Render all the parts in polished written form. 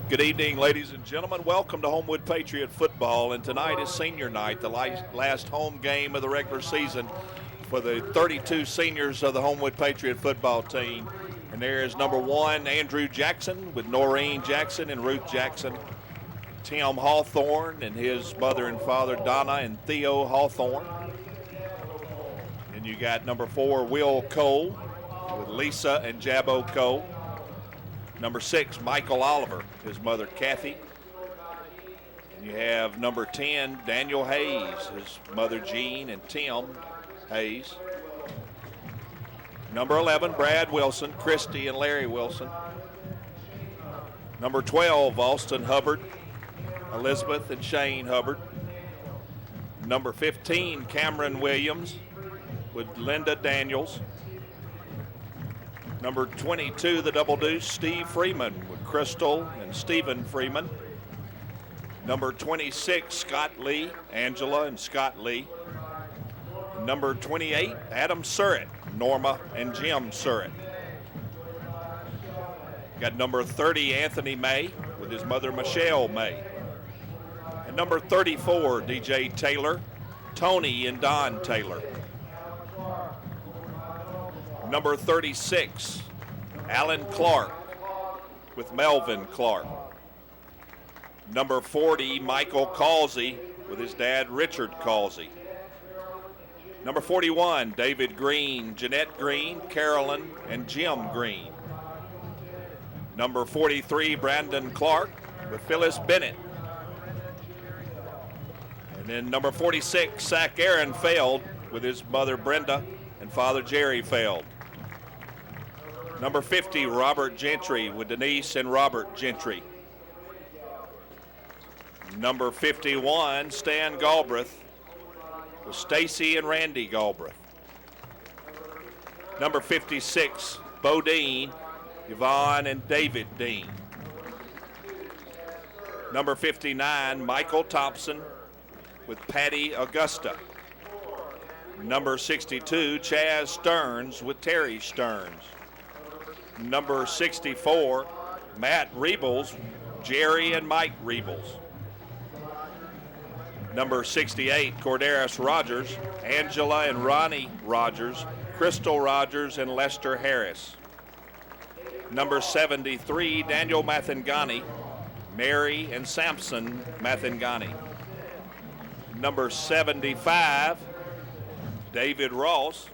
Good evening, ladies and gentlemen. Welcome to Homewood Patriot Football, and tonight is senior night, the last home game of the regular season for the 32 seniors of the Homewood Patriot football team. And there is number 1, Andrew Jackson, with Noreen Jackson and Ruth Jackson. Tim Hawthorne and his mother and father, Donna and Theo Hawthorne. And you got number 4, Will Cole, with Lisa and Jabbo Cole. Number 6, Michael Oliver, his mother Kathy. And you have number 10, Daniel Hayes, his mother Jean and Tim Hayes. Number 11, Brad Wilson, Christy and Larry Wilson. Number 12, Austin Hubbard, Elizabeth and Shane Hubbard. Number 15, Cameron Williams with Linda Daniels. Number 22, the Double Deuce, Steve Freeman with Crystal and Stephen Freeman. Number 26, Scott Lee, Angela and Scott Lee. Number 28, Adam Surratt, Norma and Jim Surratt. Got number 30, Anthony May with his mother Michelle May. And number 34, DJ Taylor, Tony and Don Taylor. Number 36, Alan Clark with Melvin Clark. Number 40, Michael Causey with his dad Richard Causey. Number 41, David Green, Jeanette Green, Carolyn and Jim Green. Number 43, Brandon Clark with Phyllis Bennett. And then number 46, Zach Aaron Feld with his mother Brenda and father Jerry Feld. Number 50, Robert Gentry with Denise and Robert Gentry. Number 51, Stan Galbraith with Stacy and Randy Galbraith. Number 56, Bo Dean, Yvonne and David Dean. Number 59, Michael Thompson with Patty Augusta. Number 62, Chaz Stearns with Terry Stearns. Number 64, Matt Rebels, Jerry and Mike Rebels. Number 68, Corderis Rogers, Angela and Ronnie Rogers, Crystal Rogers and Lester Harris. Number 73, Daniel Mathangani, Mary and Samson Mathangani. Number 75, David Ross,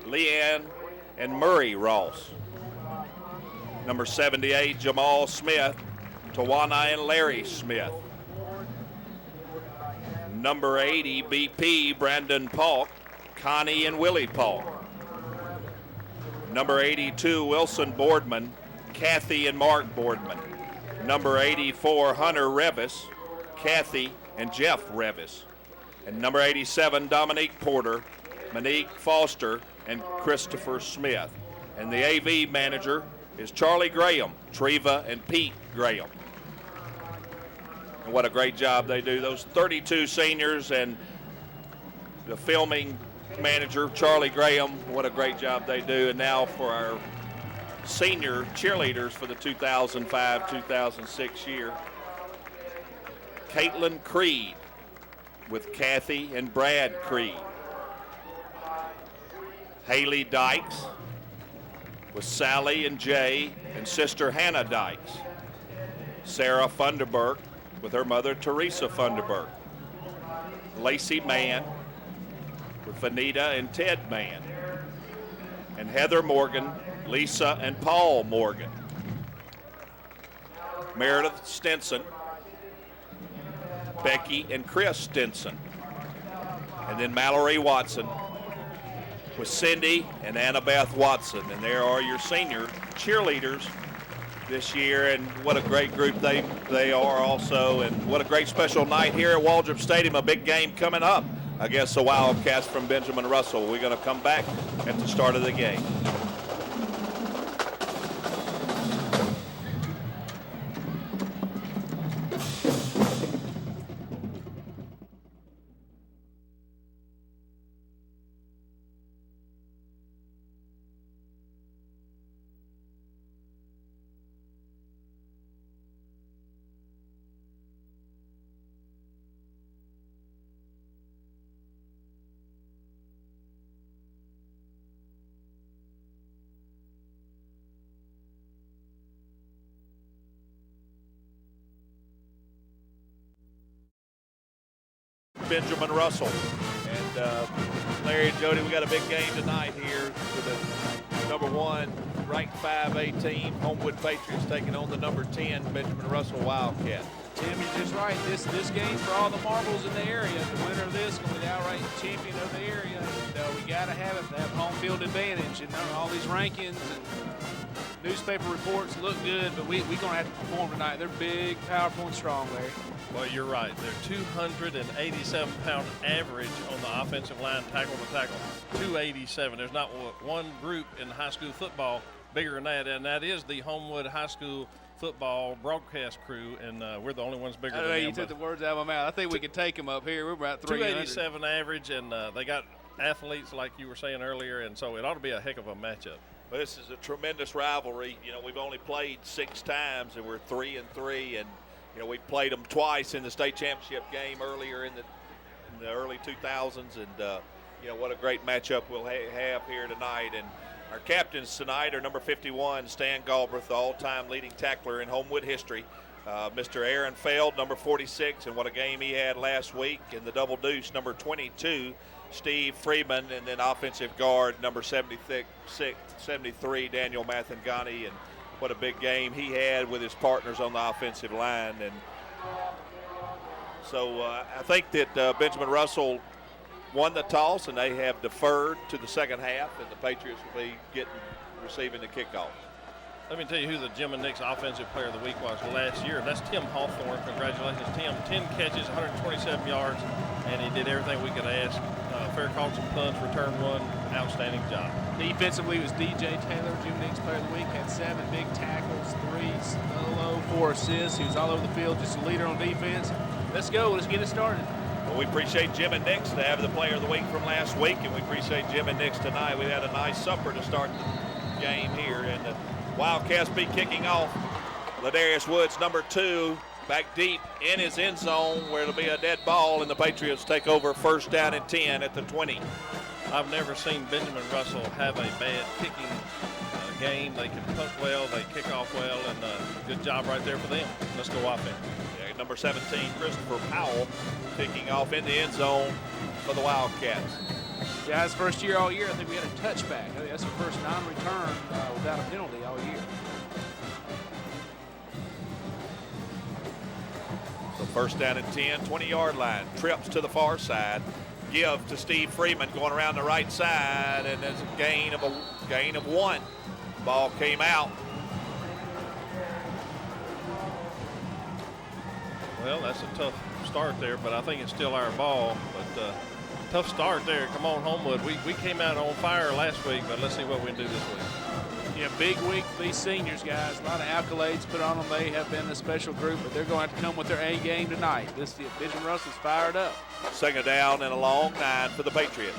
Leanne and Murray Ross. Number 78, Jamal Smith, Tawana and Larry Smith. Number 80, BP, Brandon Paulk, Connie and Willie Paulk. Number 82, Wilson Boardman, Kathy and Mark Boardman. Number 84, Hunter Revis, Kathy and Jeff Revis. And number 87, Dominique Porter, Monique Foster, and Christopher Smith. And the AV manager is Charlie Graham, Treva and Pete Graham. And what a great job they do. Those 32 seniors and the filming manager, Charlie Graham, what a great job they do. And now for our senior cheerleaders for the 2005-2006 year, Caitlin Creed with Kathy and Brad Creed. Haley Dykes with Sally and Jay and sister Hannah Dykes. Sarah Funderburk with her mother Teresa Funderburk. Lacey Mann with Vanita and Ted Mann. And Heather Morgan, Lisa and Paul Morgan. Meredith Stinson, Becky and Chris Stinson. And then Mallory Watson with Cindy and Annabeth Watson. And there are your senior cheerleaders this year, and what a great group they are also, and what a great special night here at Waldrop Stadium. A big game coming up against the Wildcats from Benjamin Russell. We're going to come back at the start of the game. Benjamin Russell. And Larry and Jody, we got a big game tonight here with the number 1 ranked 5A team, Homewood Patriots, taking on the number 10 Benjamin Russell Wildcats. Tim, you're just right. This game's for all the marbles in the area. The winner of this is going to be the outright champion of the area. And we got to have it to have home field advantage. And all these rankings and newspaper reports look good, but we're going to have to perform tonight. They're big, powerful, and strong, Larry. Well, you're right. They're 287-pound average on the offensive line, tackle to tackle. 287. There's not one group in high school football bigger than that, and that is the Homewood High School football broadcast crew, and we're the only ones bigger than them. You took the words out of my mouth. I think we could take them up here. We're about 300. 287 average, and they got athletes like you were saying earlier, and so it ought to be a heck of a matchup. Well, this is a tremendous rivalry. You know, we've only played 6 times, and we're 3-3, and you know, we've played them twice in the state championship game earlier in the early 2000s, and you know, what a great matchup we'll have here tonight. And our captains tonight are number 51, Stan Galbraith, the all-time leading tackler in Homewood history. Mr. Aaron Feld, number 46, and what a game he had last week. And the double deuce, number 22, Steve Freeman, and then offensive guard, number 73, Daniel Mathangani. And what a big game he had with his partners on the offensive line. And so I think that Benjamin Russell won the toss, and they have deferred to the second half, and the Patriots will be receiving the kickoff. Let me tell you who the Jim and Nick's Offensive Player of the Week was last year. That's Tim Hawthorne. Congratulations, Tim. 10 catches, 127 yards, and he did everything we could ask. Fair calls and punts, return one, outstanding job. Defensively, it was DJ Taylor, Jim Nick's Player of the Week. Had 7 big tackles, 3 solo, 4 assists. He was all over the field, just a leader on defense. Let's go. Let's get it started. Well, we appreciate Jim and Nick's to have the Player of the Week from last week, and we appreciate Jim and Nick's tonight. We had a nice supper to start the game here, and the Wildcats be kicking off. Ladarius Woods, number 2, back deep in his end zone where it'll be a dead ball, and the Patriots take over first down and 10 at the 20. I've never seen Benjamin Russell have a bad kicking game. They can punt well, they kick off well, and good job right there for them. Let's go offense. Yeah, number 17, Christopher Powell, kicking off in the end zone for the Wildcats. Guys, first year all year, I think we had a touchback. I think that's the first non-return without a penalty all year. So first down and 10, 20-yard line. Trips to the far side. Give to Steve Freeman going around the right side, and there's a gain of 1. Ball came out. Well, that's a tough start there, but I think it's still our ball. But tough start there. Come on, Homewood. We came out on fire last week, but let's see what we can do this week. Yeah, big week for these seniors, guys. A lot of accolades put on them. They have been a special group, but they're going to have to come with their A game tonight. Benjamin Russell's fired up. Second down and a long 9 for the Patriots.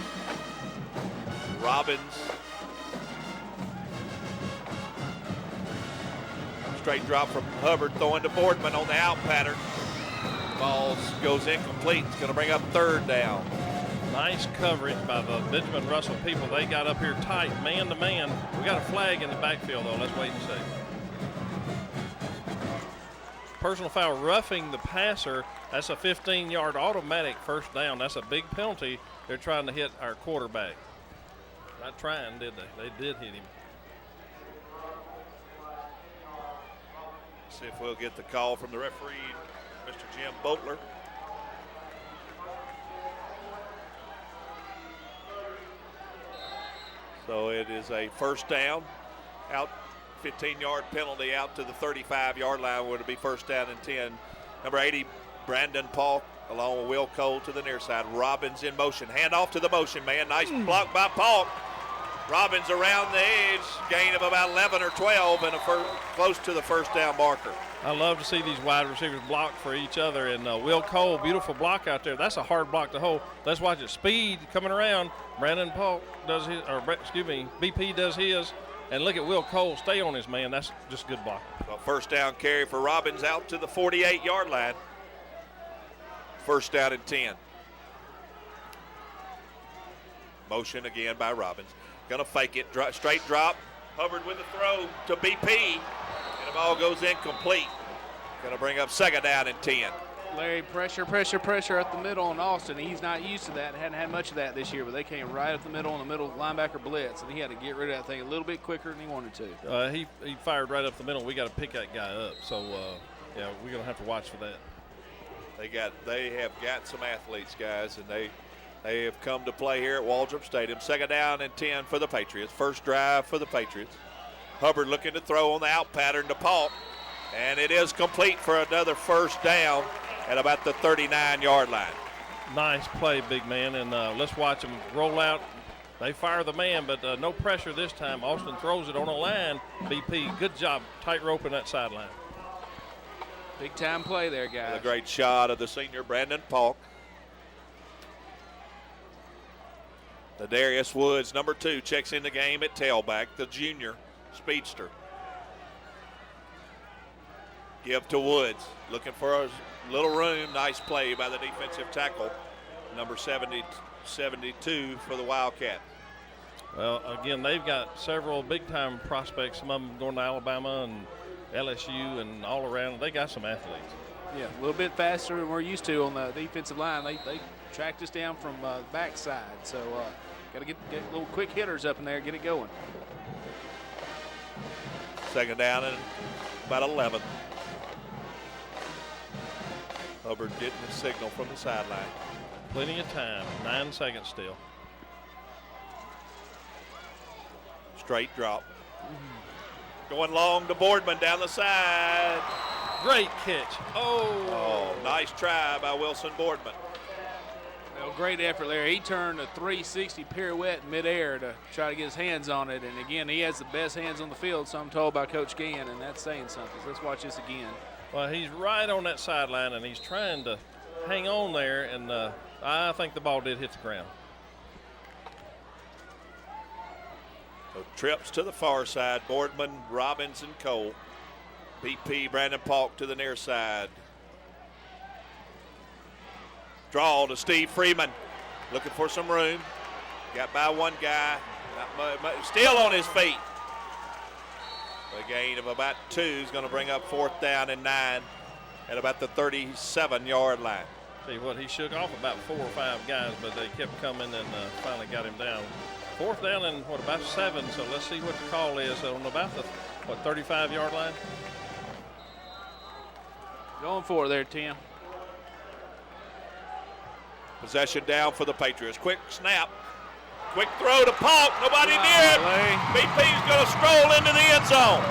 Robbins. Straight drop from Hubbard, throwing to Boardman on the out pattern. Ball goes incomplete. It's going to bring up third down. Nice coverage by the Benjamin Russell people. They got up here tight, man to man. We got a flag in the backfield, though. Let's wait and see. Personal foul, roughing the passer. That's a 15-yard automatic first down. That's a big penalty. They're trying to hit our quarterback. Not trying, did they? They did hit him. See if we'll get the call from the referee, Mr. Jim Boatler. So it is a first down, out 15-yard penalty out to the 35-yard line where it'll be first down and 10. Number 80, Brandon Paul, along with Will Cole to the near side. Robbins in motion. Hand off to the motion man. Nice block by Paul. Robbins around the edge, gain of about 11 or 12 and close to the first down marker. I love to see these wide receivers block for each other. And Will Cole, beautiful block out there. That's a hard block to hold. Let's watch it. Speed coming around. Brandon Polk does his, BP does his. And look at Will Cole stay on his man. That's just good block. So first down carry for Robbins out to the 48-yard line. First down and 10. Motion again by Robbins. Gonna fake it, straight drop. Hubbard with the throw to BP. And the ball goes incomplete. Gonna bring up second down and 10. Larry, pressure up the middle on Austin. He's not used to that. Hadn't had much of that this year, but they came right up the middle on the middle linebacker blitz, and he had to get rid of that thing a little bit quicker than he wanted to. He fired right up the middle. We got to pick that guy up. So, yeah, we're going to have to watch for that. They have got some athletes, guys, and they have come to play here at Waldrop Stadium. 2nd down and 10 for the Patriots. First drive for the Patriots. Hubbard looking to throw on the out pattern to Paul, and it is complete for another first down at about the 39-yard line. Nice play, big man, and let's watch them roll out. They fire the man, but no pressure this time. Austin throws it on a line. BP, good job tight roping that sideline. Big time play there, guys. A great shot of the senior Brandon Polk. The Darius Woods, number 2, checks in the game at tailback, the junior speedster. Give to Woods, looking for a little room. Nice play by the defensive tackle, number 72 for the Wildcat. Well, again, they've got several big-time prospects, some of them going to Alabama and LSU and all around. They got some athletes. Yeah, a little bit faster than we're used to on the defensive line. They tracked us down from the backside, so got to get little quick hitters up in there, get it going. 2nd down and about 11. Hubbard getting the signal from the sideline. Plenty of time, 9 seconds still. Straight drop. Going long to Boardman down the side. Great catch. Oh, nice try by Wilson Boardman. Well, great effort, Larry. He turned a 360 pirouette in midair to try to get his hands on it. And again, he has the best hands on the field, so I'm told by Coach Gann, and that's saying something. So let's watch this again. Well, he's right on that sideline, and he's trying to hang on there, and I think the ball did hit the ground. So trips to the far side. Boardman, Robbins, and Cole. BP, Brandon Polk to the near side. Draw to Steve Freeman. Looking for some room. Got by one guy. Still on his feet. A gain of about 2 is going to bring up 4th down and 9 at about the 37-yard line. See what, he shook off about 4 or 5 guys, but they kept coming and finally got him down. 4th down and about 7, so let's see what the call is on about the 35-yard line. Going for it there, Tim. Possession down for the Patriots. Quick snap. Quick throw to Polk. Nobody near it. BP's going to stroll into the end zone.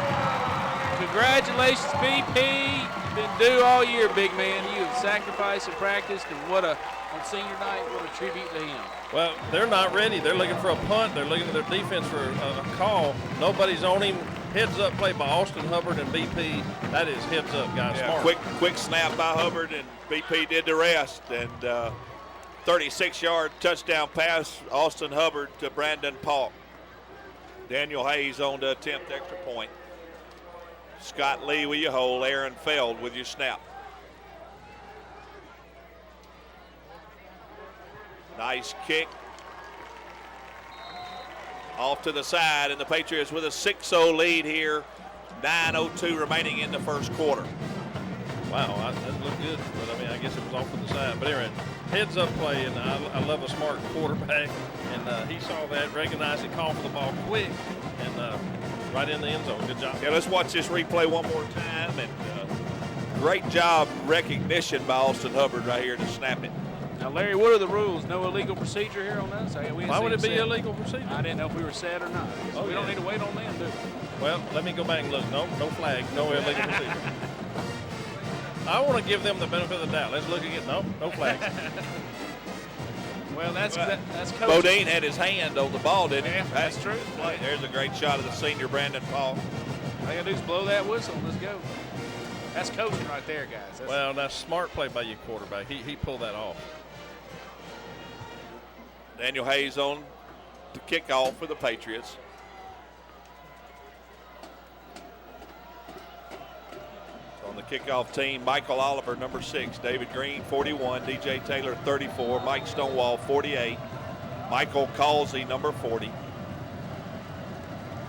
Congratulations, BP. You've been due all year, big man. You have sacrificed and practiced, and on senior night, what a tribute to him. Well, they're not ready. They're looking for a punt. They're looking at their defense for a call. Nobody's on him. Heads up play by Austin Hubbard and BP. That is heads up, guys. Yeah, quick snap by Hubbard, and BP did the rest. And 36-yard touchdown pass, Austin Hubbard to Brandon Polk. Daniel Hayes on to attempt extra point. Scott Lee with your hole. Aaron Feld with your snap. Nice kick. Off to the side, and the Patriots with a 6-0 lead here. 9:02 remaining in the first quarter. Wow, that looked good, but I mean, I guess it was off to the side. But anyway, heads up play, and I love a smart quarterback. And he saw that, recognized it, called for the ball quick, and right in the end zone. Good job. Yeah, let's watch this replay one more time. And great job recognition by Austin Hubbard right here to snap it. Now, Larry, what are the rules? No illegal procedure here on this? Why would it be illegal procedure? I didn't know if we were set or not. So we don't need to wait on them, do we? Well, let me go back and look. No flag, no illegal procedure. I want to give them the benefit of the doubt. Let's look again. No flag. Well, that's coaching. Bodine had his hand on the ball, didn't he? Yeah, that's true. There's a great shot of the senior Brandon Paul. All you got to do is blow that whistle. Let's go. That's coaching right there, guys. Well, that's smart play by your quarterback. He pulled that off. Daniel Hayes on the kickoff for the Patriots. On the kickoff team, Michael Oliver, number 6, David Green, 41, DJ Taylor, 34, Mike Stonewall, 48, Michael Causey, number 40,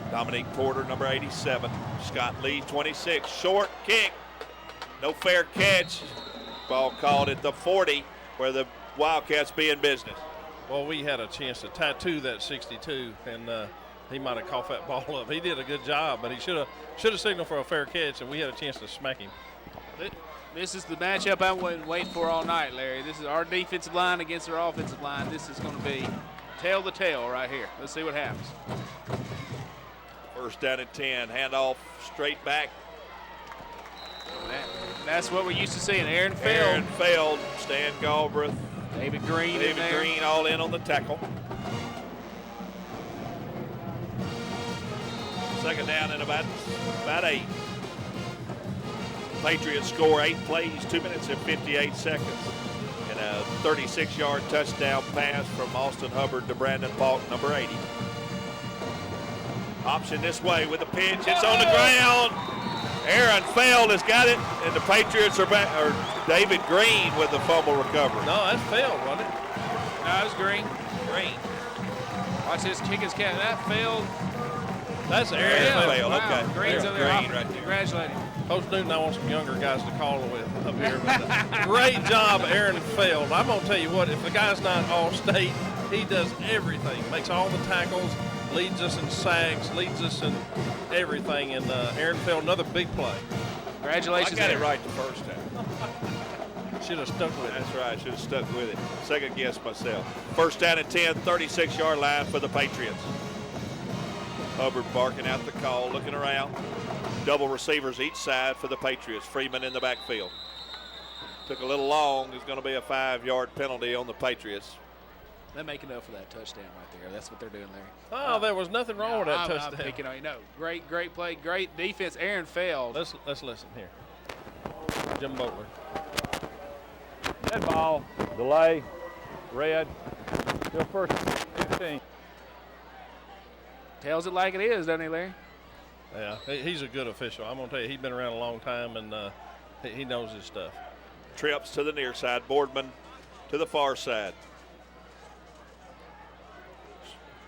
Dominique Porter, number 87, Scott Lee, 26, short kick, no fair catch, Ball called at the 40 where the Wildcats be in business. Well, we had a chance to tattoo that 62, and he might have coughed that ball up. He did a good job, but he should have signaled for a fair catch, and we had a chance to smack him. This is the matchup I've been waiting for all night, Larry. This is our defensive line against their offensive line. This is going to be tail to tail right here. Let's see what happens. First down and 10. Handoff straight back. That's what we're used to seeing. Aaron Feld, Stan Galbraith, David Green all in on the tackle. Second down and about 8. Patriots score 8 plays, 2 minutes and 58 seconds. And a 36-yard touchdown pass from Austin Hubbard to Brandon Falk, number 80. Option this way with the pitch. It's on the ground. Aaron Feld has got it, and the Patriots are back. Or David Green with the fumble recovery. No, that's Feld, wasn't it? No, it was Green. Watch this kick his cat. That Feld. That's Aaron Feld. Wow. Okay. Green's over there. Green right there. Congratulate him. Coach Newton, I want some younger guys to call with up here. But great job, Aaron Feld. I'm going to tell you what, if the guy's not all-state, he does everything. Makes all the tackles, leads us in sacks, leads us in everything. And Aaron Feld, another big play. Congratulations. I got it right the first time. Should have stuck with it. That's right. Should have stuck with it. Second guess myself. First down and 10, 36-yard line for the Patriots. Hubbard barking out the call, looking around. Double receivers each side for the Patriots. Freeman in the backfield. Took a little long. There's going to be a 5-yard penalty on the Patriots. They're making up for that touchdown right there. That's what they're doing, Larry. Oh, there was nothing wrong with that touchdown. I'm picking on you. No, great play, great defense. Aaron Feld. Let's listen here. Jim Butler. Dead ball, delay, red, still first 15. Tells it like it is, doesn't he, Larry? Yeah, he's a good official. I'm going to tell you, he's been around a long time, and he knows his stuff. Trips to the near side. Boardman to the far side.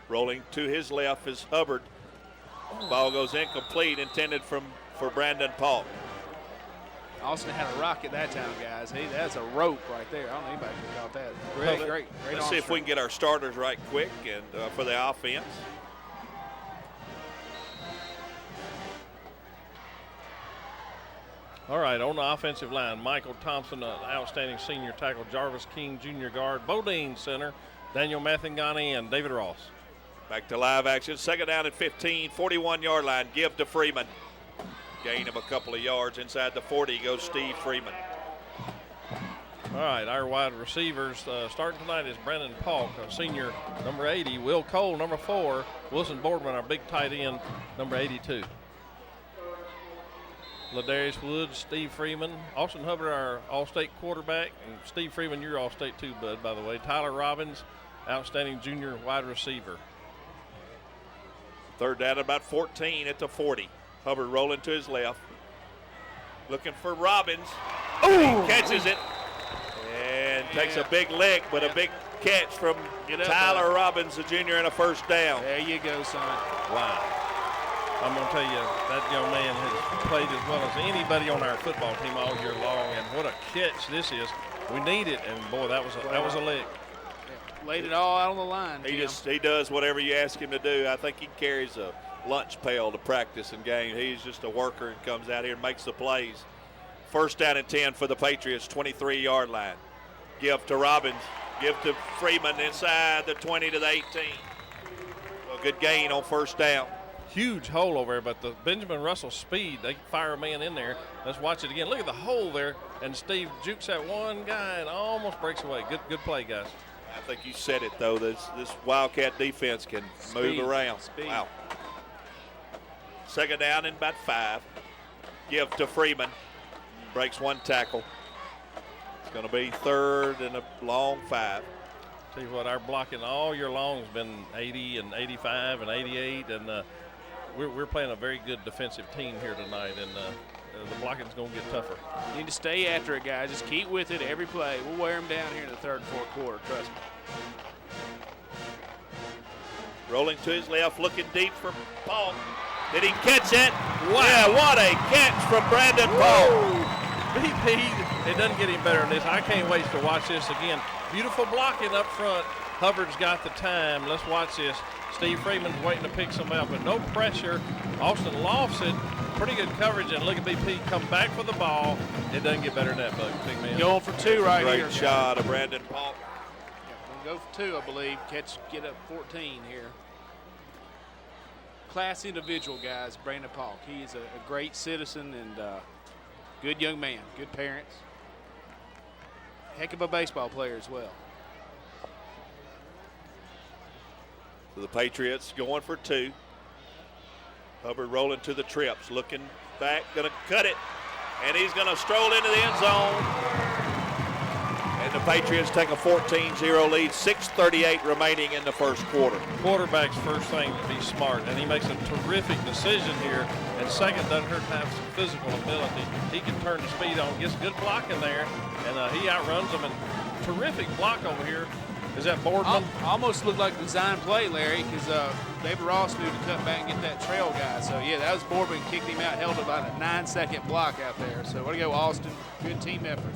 Rolling to his left is Hubbard. Ball goes incomplete, intended for Brandon Falk. Austin had a rocket that time, guys. That's a rope right there. I don't know anybody could have caught that. Great. Let's see if we can get our starters right quick and for the offense. All right, on the offensive line, Michael Thompson, an outstanding senior tackle, Jarvis King, junior guard, Bodine center, Daniel Mathangani, and David Ross. Back to live action. Second down and 15, 41-yard line. Give to Freeman. Gain of a couple of yards. Inside the 40 goes Steve Freeman. All right, our wide receivers starting tonight is Brandon Falk, senior, number 80, Will Cole, number 4, Wilson Boardman, our big tight end, number 82. Ladarius Woods, Steve Freeman, Austin Hubbard, our All-State quarterback, and Steve Freeman, you're All-State too, bud, by the way. Tyler Robbins, outstanding junior wide receiver. Third down about 14 at the 40. Hubbard rolling to his left. Looking for Robbins. He catches it and takes a big lick, but a big catch from Tyler Robbins, the junior, and a first down. There you go, son. Wow. I'm going to tell you, that young man has played as well as anybody on our football team all year long, and what a catch this is. We need it, and boy, that was a lick. Laid it all out on the line. He does whatever you ask him to do. I think he carries a lunch pail to practice and game. He's just a worker and comes out here and makes the plays. First down and 10 for the Patriots, 23-yard line. Give to Robbins. Give to Freeman inside the 20 to the 18. A good gain on first down. Huge hole over there, but the Benjamin Russell speed, they fire a man in there. Let's watch it again. Look at the hole there, and Steve jukes that one guy and almost breaks away. Good play, guys. I think you said it, though. This Wildcat defense can move around. Speed. Wow. Second down and about 5. Give to Freeman. Breaks one tackle. It's going to be third and a long 5. Tell you what, our blocking all year long has been 80 and 85 and 88, and we're playing a very good defensive team here tonight, and the blocking's going to get tougher. You need to stay after it, guys. Just keep with it every play. We'll wear them down here in the third and fourth quarter, trust me. Rolling to his left, looking deep for Paul. Did he catch it? Wow, what a catch from Brandon Paul. BP, it doesn't get any better than this. I can't wait to watch this again. Beautiful blocking up front. Hubbard's got the time. Let's watch this. Steve Freeman's waiting to pick some up, but no pressure. Austin lofts it. Pretty good coverage, and look at BP come back for the ball. It doesn't get better than that, Buck. Big man. Going for two right here. Great shot of Brandon Polk. Go for two, I believe. Get up 14 here. Class individual, guys, Brandon Polk. He is a great citizen and good young man, good parents. Heck of a baseball player as well. So the Patriots going for two. Hubbard rolling to the trips, looking back, going to cut it, and he's going to stroll into the end zone. And the Patriots take a 14-0 lead, 6:38 remaining in the first quarter. Quarterback's first thing to be smart, and he makes a terrific decision here. And second, doesn't hurt to have some physical ability. He can turn the speed on, gets good blocking there, and he outruns them. And terrific block over here. Is that Boardman? Almost looked like a design play, Larry, because David Ross knew to cut back and get that trail guy. So, yeah, that was Boardman, kicked him out, held about a 9-second block out there. So, way to go, Austin. Good team effort.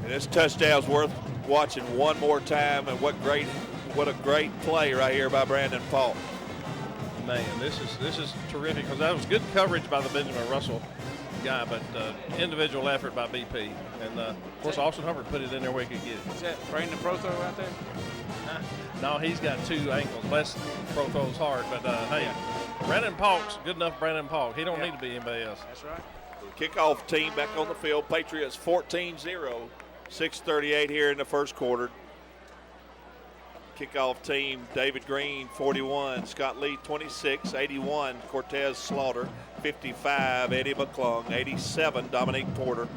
And this touchdown's worth watching one more time, and what a great play right here by Brandon Polk. Man, this is terrific, because that was good coverage by the Benjamin Russell guy, but individual effort by BP. And, of course, Austin Hubbard put it in there where he could get it. Is that Brandon Prothrow right there? No, he's got two ankles. Less pro throws hard, but hey, Brandon Polk's good enough. Brandon Polk, he don't need to be anybody else. That's right. The kickoff team back on the field. Patriots 14-0, 6:38 here in the first quarter. Kickoff team: David Green 41, Scott Lee 26, 81 Cortez Slaughter, 55 Eddie McClung, 87 Dominique Porter,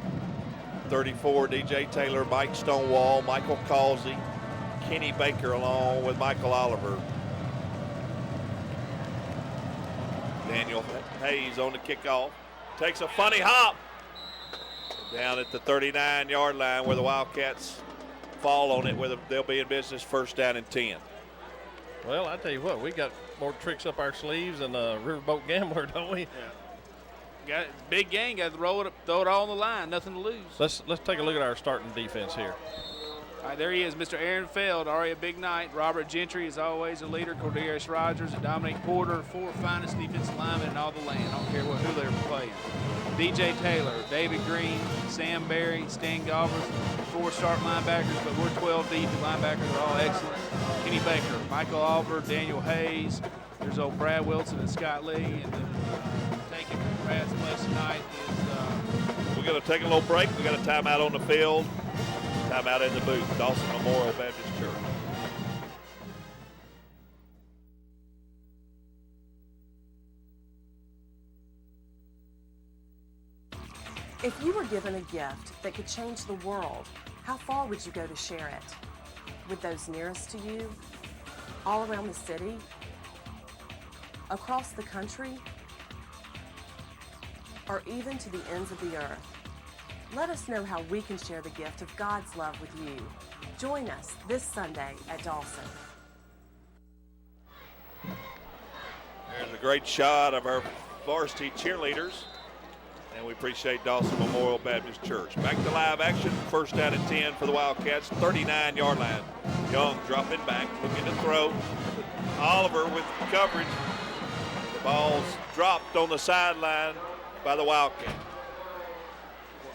34 DJ Taylor, Mike Stonewall, Michael Causey, Kenny Baker along with Michael Oliver. Daniel Hayes on the kickoff. Takes a funny hop down at the 39-yard line where the Wildcats fall on it, where they'll be in business, first down and 10. Well, I tell you what, we got more tricks up our sleeves than a riverboat gambler, don't we? Yeah. Got it. Big game. Got to roll it up, throw it all on the line. Nothing to lose. Let's take a look at our starting defense here. All right, there he is, Mr. Aaron Feld, already a big night. Robert Gentry is always a leader. Cordarius Rogers and Dominique Porter, four finest defensive linemen in all the land. I don't care who they're playing. DJ Taylor, David Green, Sam Berry, Stan Galbraith, four start linebackers, but we're 12 deep. The linebackers are all excellent. Kenny Baker, Michael Oliver, Daniel Hayes. There's old Brad Wilson and Scott Lee. And then taking Brad's place tonight is we're going to take a little break. We got a timeout on the field. Timeout in the booth, Dawson Memorial Baptist Church. If you were given a gift that could change the world, how far would you go to share it? With those nearest to you? All around the city? Across the country? Or even to the ends of the earth? Let us know how we can share the gift of God's love with you. Join us this Sunday at Dawson. There's a great shot of our varsity cheerleaders, and we appreciate Dawson Memorial Baptist Church. Back to live action, first down and 10 for the Wildcats, 39-yard line. Young dropping back, looking to throw. Oliver with coverage. The ball's dropped on the sideline by the Wildcats.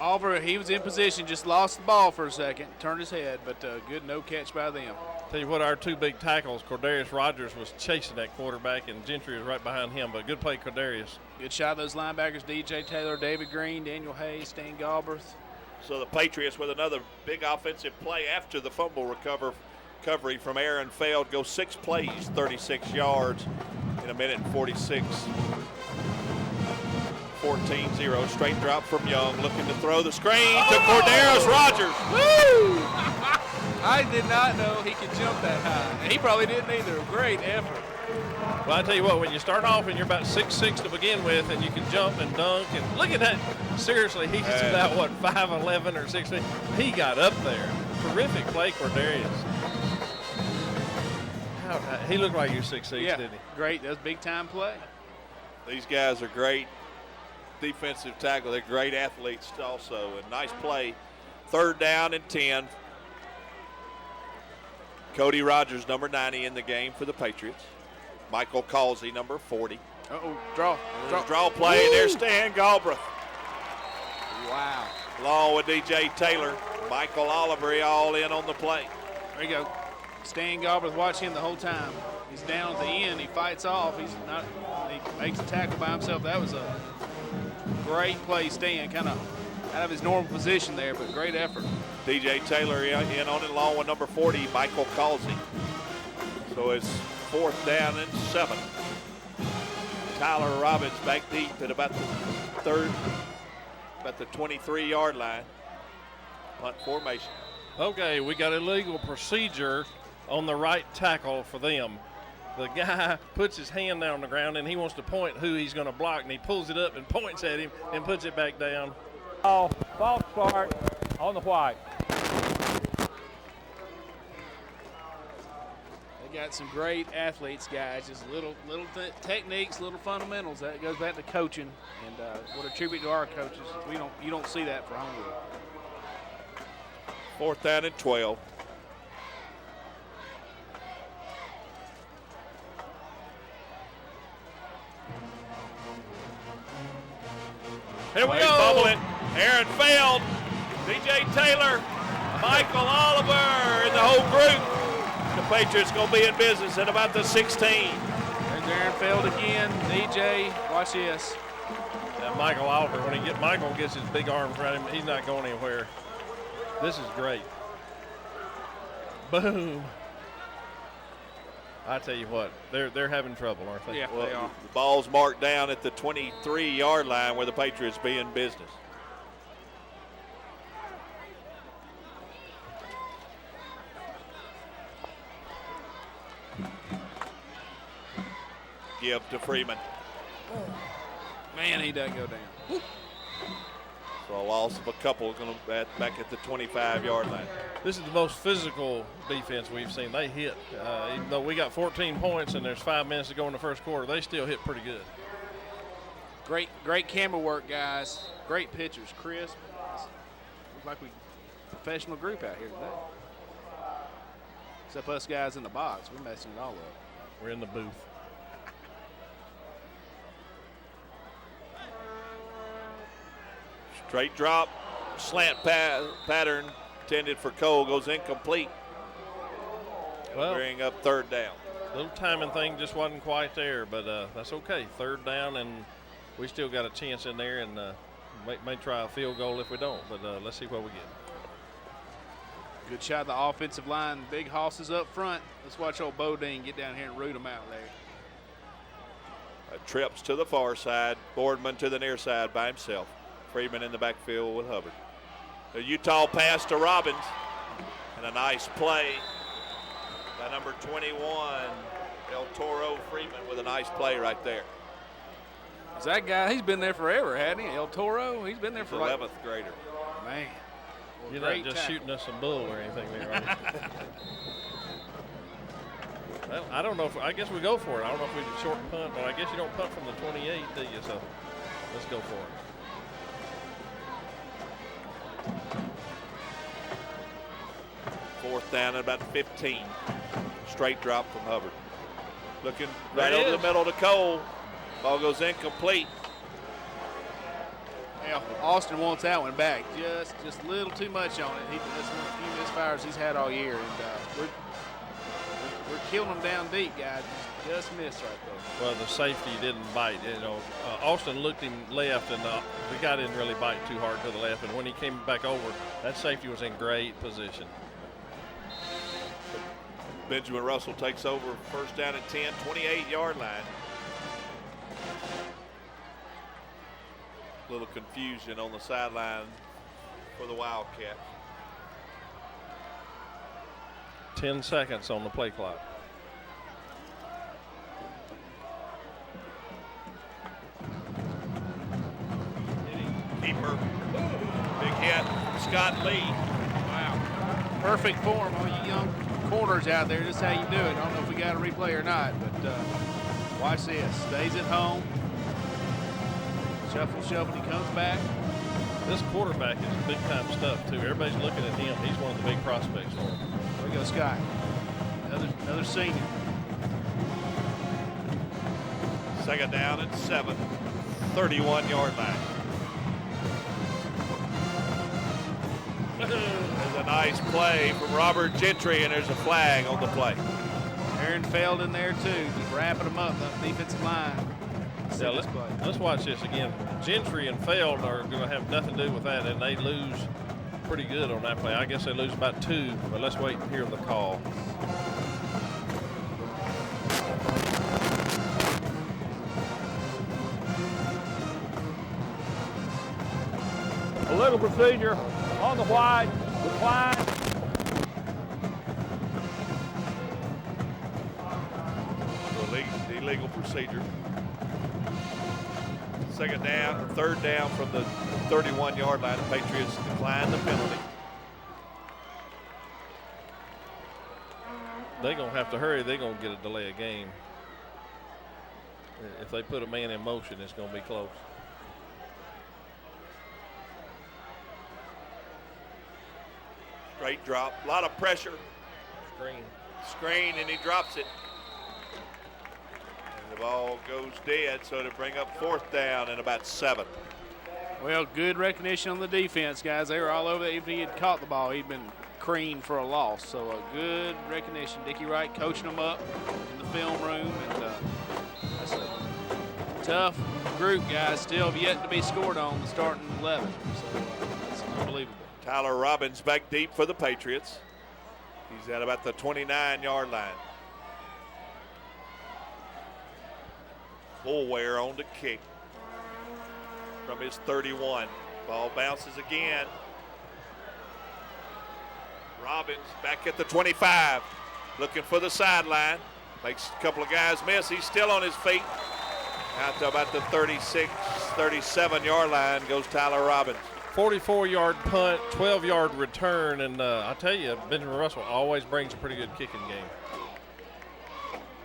Oliver, he was in position, just lost the ball for a second, turned his head, but good no catch by them. Tell you what, our two big tackles, Cordarius Rogers was chasing that quarterback, and Gentry was right behind him, but good play, Cordarius. Good shot of those linebackers, DJ Taylor, David Green, Daniel Hayes, Stan Galbraith. So the Patriots with another big offensive play after the fumble recovery from Aaron Feld. Go 6 plays, 36 yards in a minute and 46. 14-0, straight drop from Young, looking to throw the screen to Cordarius Rogers. Woo! I did not know he could jump that high. He probably didn't either. Great effort. Well, I tell you what, when you start off and you're about 6'6" to begin with, and you can jump and dunk, and look at that. Seriously, he's about, what, 5'11" or 6'8". He got up there. Terrific play, Cordarius. He looked like he was 6'6", yeah, didn't he? Great. That was big-time play. These guys are great defensive tackle. They're great athletes also. And nice play. 3rd down and 10. Cody Rogers, number 90 in the game for the Patriots. Michael Causey, number 40. Draw Play, and there's Stan Galbraith. Wow. Along with DJ Taylor, Michael Oliver all in on the play. There you go. Stan Galbraith, watch him the whole time. He's down at the end. He fights off. He makes a tackle by himself. That was a great play, Stan. Kind of out of his normal position there, but great effort. DJ Taylor in on it along with number 40, Michael Causey. So it's 4th down and 7. Tyler Robbins back deep at about the 23-yard line. Punt formation. Okay, we got illegal procedure on the right tackle for them. The guy puts his hand down on the ground and he wants to point who he's going to block, and he pulls it up and points at him and puts it back down. False start on the white. They got some great athletes, guys. Just little techniques, little fundamentals. That goes back to coaching, and what a tribute to our coaches. You don't see that for Homewood. 4th down and 12. Here we He's go. bubbling. Aaron failed. DJ Taylor, Michael Oliver, and the whole group. The Patriots going to be in business at about the 16. There's Aaron Feld again. DJ, watch this. And Michael Oliver, when Michael gets his big arms around him, he's not going anywhere. This is great. Boom. I tell you what, they're having trouble, aren't they? Yeah, Well, they are. the ball's marked down at the 23-yard line where the Patriots be in business. Give to Freeman. Man, he doesn't go down. So a loss of a couple going to back at the 25-yard line. This is the most physical defense we've seen. They hit. Even though we got 14 points and there's 5 minutes to go in the first quarter, they still hit pretty good. Great camera work, guys. Great pictures, crisp. Looks like we professional group out here today. Except us guys in the box, we're messing it all up. We're in the booth. Straight drop, slant pattern intended for Cole goes incomplete. Well, Bring up 3rd down. little timing thing just wasn't quite there, but that's okay. 3rd down, and we still got a chance in there, and may try a field goal if we don't, but let's see what we get. Good shot of the offensive line. Big hosses up front. Let's watch old Bodine get down here and root them out there. Trips to the far side, Boardman to the near side by himself. Freeman in the backfield with Hubbard. The Utah pass to Robbins, and a nice play by number 21, El Toro Freeman, with a nice play right there. Is that guy, he's been there forever, hasn't he? El Toro, he's been there for 11th grader. Man. You're not just shooting us some bull or anything there, are you? Well, I don't know I guess we go for it. I don't know if we did short punt, but I guess you don't punt from the 28, do you? So let's go for it. Fourth down at about 15. Straight drop from Hubbard. Looking right There it over the is. middle to Cole. Ball goes incomplete. Yeah, Austin wants that one back. Just a little too much on it. That's one of the few misfires he's had all year, and we're killing him down deep, guys. Just missed right there. Well, the safety didn't bite. Austin looked him left, and the guy didn't really bite too hard to the left. And when he came back over, that safety was in great position. Benjamin Russell takes over, first down at 10, 28-yard line. A little confusion on the sideline for the Wildcats. 10 seconds on the play clock. Keeper, big hit, Scott Lee. Wow. Perfect form, all you young corners out there. This is how you do it. I don't know if we got a replay or not, but watch this. Stays at home. Shuffle, he comes back. This quarterback is big-time stuff, too. Everybody's looking at him. He's one of the big prospects for him. There we go, Scott. Another senior. Second down and 7, 31-yard line. There's a nice play from Robert Gentry, and there's a flag on the play. Aaron Feld in there, too, just wrapping them up, that defensive line. Yeah, let's watch this again. Gentry and Feld are going to have nothing to do with that, and they lose pretty good on that play. I guess they lose about 2, but let's wait and hear the call. Illegal procedure on the white, decline. Illegal procedure. Second down, third down from the 31-yard line. The Patriots decline the penalty. They're going to have to hurry. They're going to get a delay of game. If they put a man in motion, it's going to be close. Straight drop, a lot of pressure. Screen, and he drops it. And the ball goes dead, so to bring up fourth down and about 7. Well, good recognition on the defense, guys. They were all over. If he had caught the ball, he'd been creamed for a loss. So a good recognition. Dickie Wright coaching them up in the film room, and that's a tough group, guys. Still have yet to be scored on the starting 11. So that's unbelievable. Tyler Robbins back deep for the Patriots. He's at about the 29-yard line. Bullware on the kick from his 31. Ball bounces again. Robbins back at the 25, looking for the sideline. Makes a couple of guys miss. He's still on his feet. Out to about the 36, 37-yard line goes Tyler Robbins. 44-yard punt, 12-yard return, and I tell you, Benjamin Russell always brings a pretty good kicking game.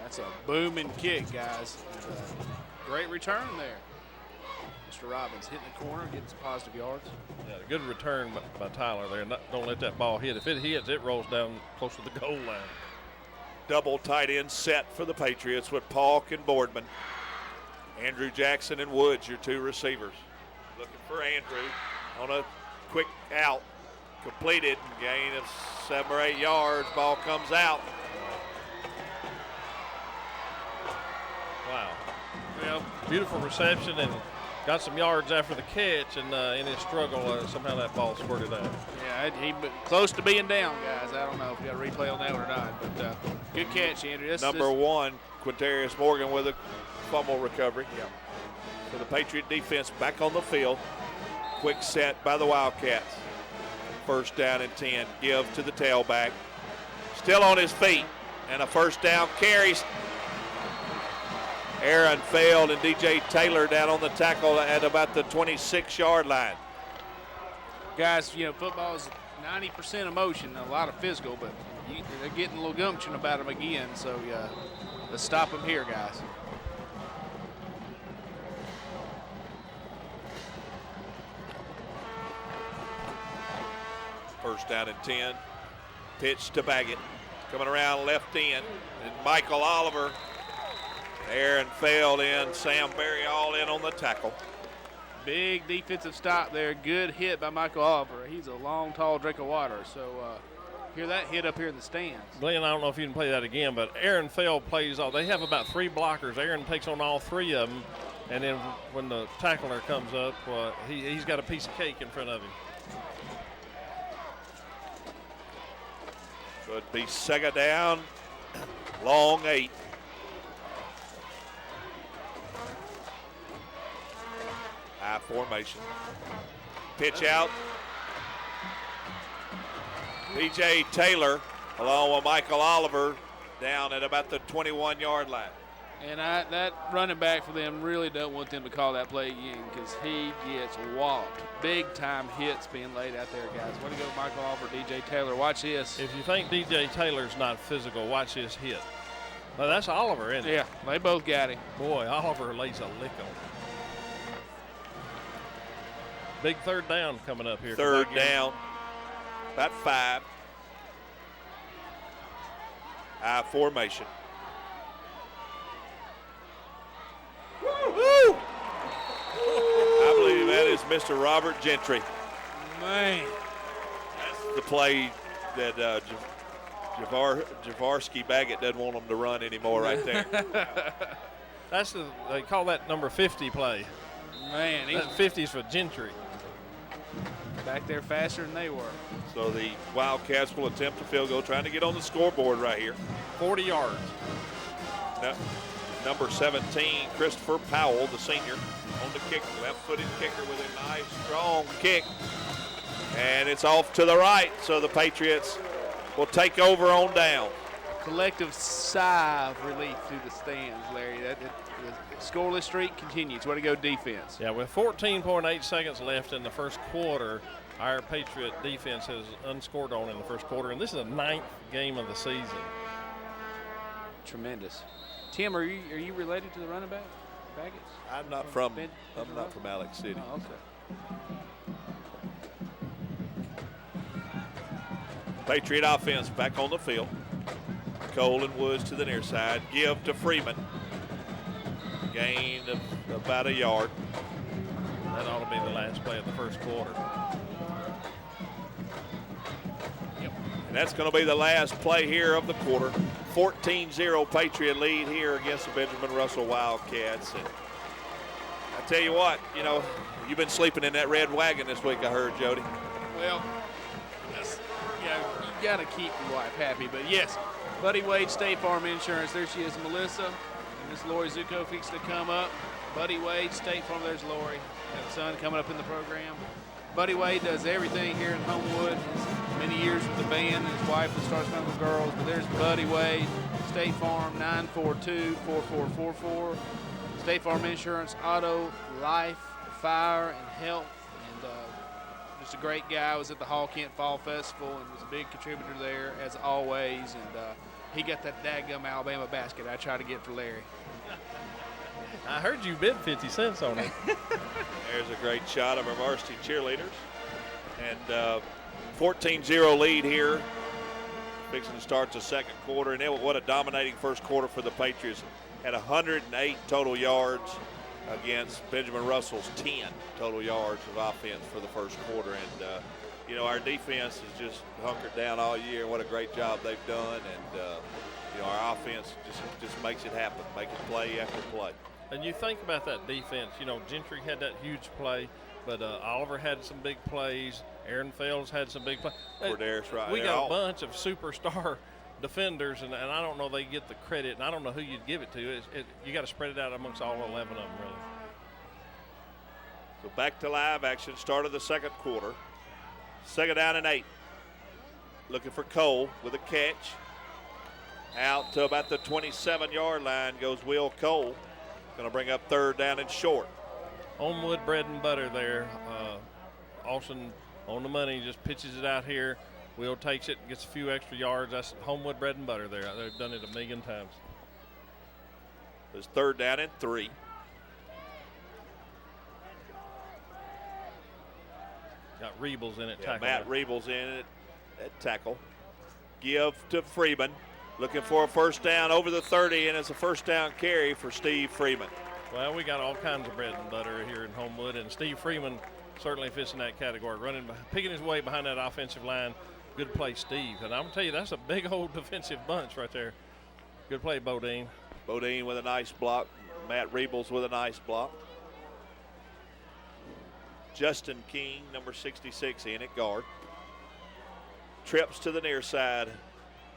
That's a booming kick, guys. Great return there. Mr. Robbins hitting the corner, getting some positive yards. Yeah, good return by Tyler there. Don't let that ball hit. If it hits, it rolls down close to the goal line. Double tight end set for the Patriots with Paulk and Boardman. Andrew Jackson and Woods, your 2 receivers. Looking for Andrew on a quick out. Completed, gain of 7 or 8 yards. Ball comes out. Wow. Well, beautiful reception and got some yards after the catch, and in his struggle, somehow that ball squirted out. Yeah, he close to being down, guys. I don't know if you got a replay on that one or not, but good catch, Andrew. Number 1, Quintarius Morgan with a fumble recovery. Yeah. So the Patriot defense back on the field. Quick set by the Wildcats. First down and 10. Give to the tailback. Still on his feet. And a first down carry. Aaron Feld and DJ Taylor down on the tackle at about the 26-yard line. Guys, you know, football is 90% emotion, a lot of physical, but they're getting a little gumption about them again. So let's stop them here, guys. First down and 10. Pitch to Baggett. Coming around left end. And Michael Oliver. Aaron Feld in. Sam Berry all in on the tackle. Big defensive stop there. Good hit by Michael Oliver. He's a long, tall drink of water. So hear that hit up here in the stands. Glenn, I don't know if you can play that again, but Aaron Feld plays all. They have about 3 blockers. Aaron takes on all 3 of them. And then when the tackler comes up, he's got a piece of cake in front of him. So it'd be second down, long 8. High formation. Pitch out. DJ Taylor along with Michael Oliver down at about the 21-yard line. And that running back for them really don't want them to call that play again because he gets walloped. Big time hits being laid out there, guys. Way to go, Michael Oliver, DJ Taylor. Watch this. If you think DJ Taylor's not physical, watch this hit. Now, that's Oliver, isn't it? Yeah, they both got him. Boy, Oliver lays a lick on him. Big third down coming up here. Third down, about 5. I formation. Woo! I believe that is Mr. Robert Gentry. Man. That's the play that Javarski Baggett doesn't want him to run anymore right there. They call that number 50 play. Man, he's that 50's for Gentry. Back there faster than they were. So the Wildcats will attempt a field goal, trying to get on the scoreboard right here. 40 yards. Now, number 17, Christopher Powell, the senior, on the kick, left-footed kicker with a nice, strong kick. And it's off to the right, so the Patriots will take over on down. Collective sigh of relief through the stands, Larry. The scoreless streak continues. Way to go, defense. Yeah, with 14.8 seconds left in the first quarter, our Patriot defense has unscored on in the first quarter, and this is the 9th game of the season. Tremendous. Tim, are you related to the running back, Baggett? I'm not from Alex City. Oh, okay. Patriot offense back on the field. Cole and Woods to the near side. Give to Freeman. Gain of about a yard. That ought to be the last play of the first quarter. Yep. And that's going to be the last play here of the quarter. 14-0 Patriot lead here against the Benjamin Russell Wildcats. And I tell you what, you've been sleeping in that red wagon this week, I heard, Jody. Well, you got to keep your wife happy. But yes, Buddy Wade, State Farm Insurance. There she is, Melissa. And Miss Lori Zuko fixed to come up. Buddy Wade, State Farm. There's Lori. Got a son coming up in the program. Buddy Wade does everything here in Homewood. Many years with the band, and his wife with Star Spangled Girls. But there's Buddy Wade, State Farm, 942-4444. State Farm Insurance, auto, life, fire, and health. And just a great guy. Was at the Hall Kent Fall Festival and was a big contributor there, as always. And he got that daggum Alabama basket I tried to get for Larry. I heard you bid 50 cents on it. There's a great shot of our varsity cheerleaders. And 14-0 lead here. Fixing to start the second quarter. And what a dominating first quarter for the Patriots. Had 108 total yards against Benjamin Russell's 10 total yards of offense for the first quarter. And, our defense has just hunkered down all year. What a great job they've done. And, our offense just makes it happen, making play after play. And you think about that defense, Gentry had that huge play, but Oliver had some big plays. Aaron Fells had some big plays. Corderis, right. We got a bunch of superstar defenders, and I don't know they get the credit, and I don't know who you'd give it to. You got to spread it out amongst all 11 of them, really. So back to live action, start of the second quarter. Second down and 8. Looking for Cole with a catch. Out to about the 27-yard line goes Will Cole. Going to bring up third down and short. Homewood bread and butter there. Austin on the money, just pitches it out here. Will takes it, gets a few extra yards. That's Homewood bread and butter there. They've done it a million times. It's third down and 3. Got Rebels in it. Yeah, Matt Rebels in it at tackle. Give to Freeman. Looking for a first down over the 30, and it's a first down carry for Steve Freeman. Well, we got all kinds of bread and butter here in Homewood, and Steve Freeman certainly fits in that category. Picking his way behind that offensive line. Good play, Steve. And I'm going to tell you, that's a big old defensive bunch right there. Good play, Bodine. Bodine with a nice block. Matt Rebels with a nice block. Justin King, number 66, in at guard. Trips to the near side.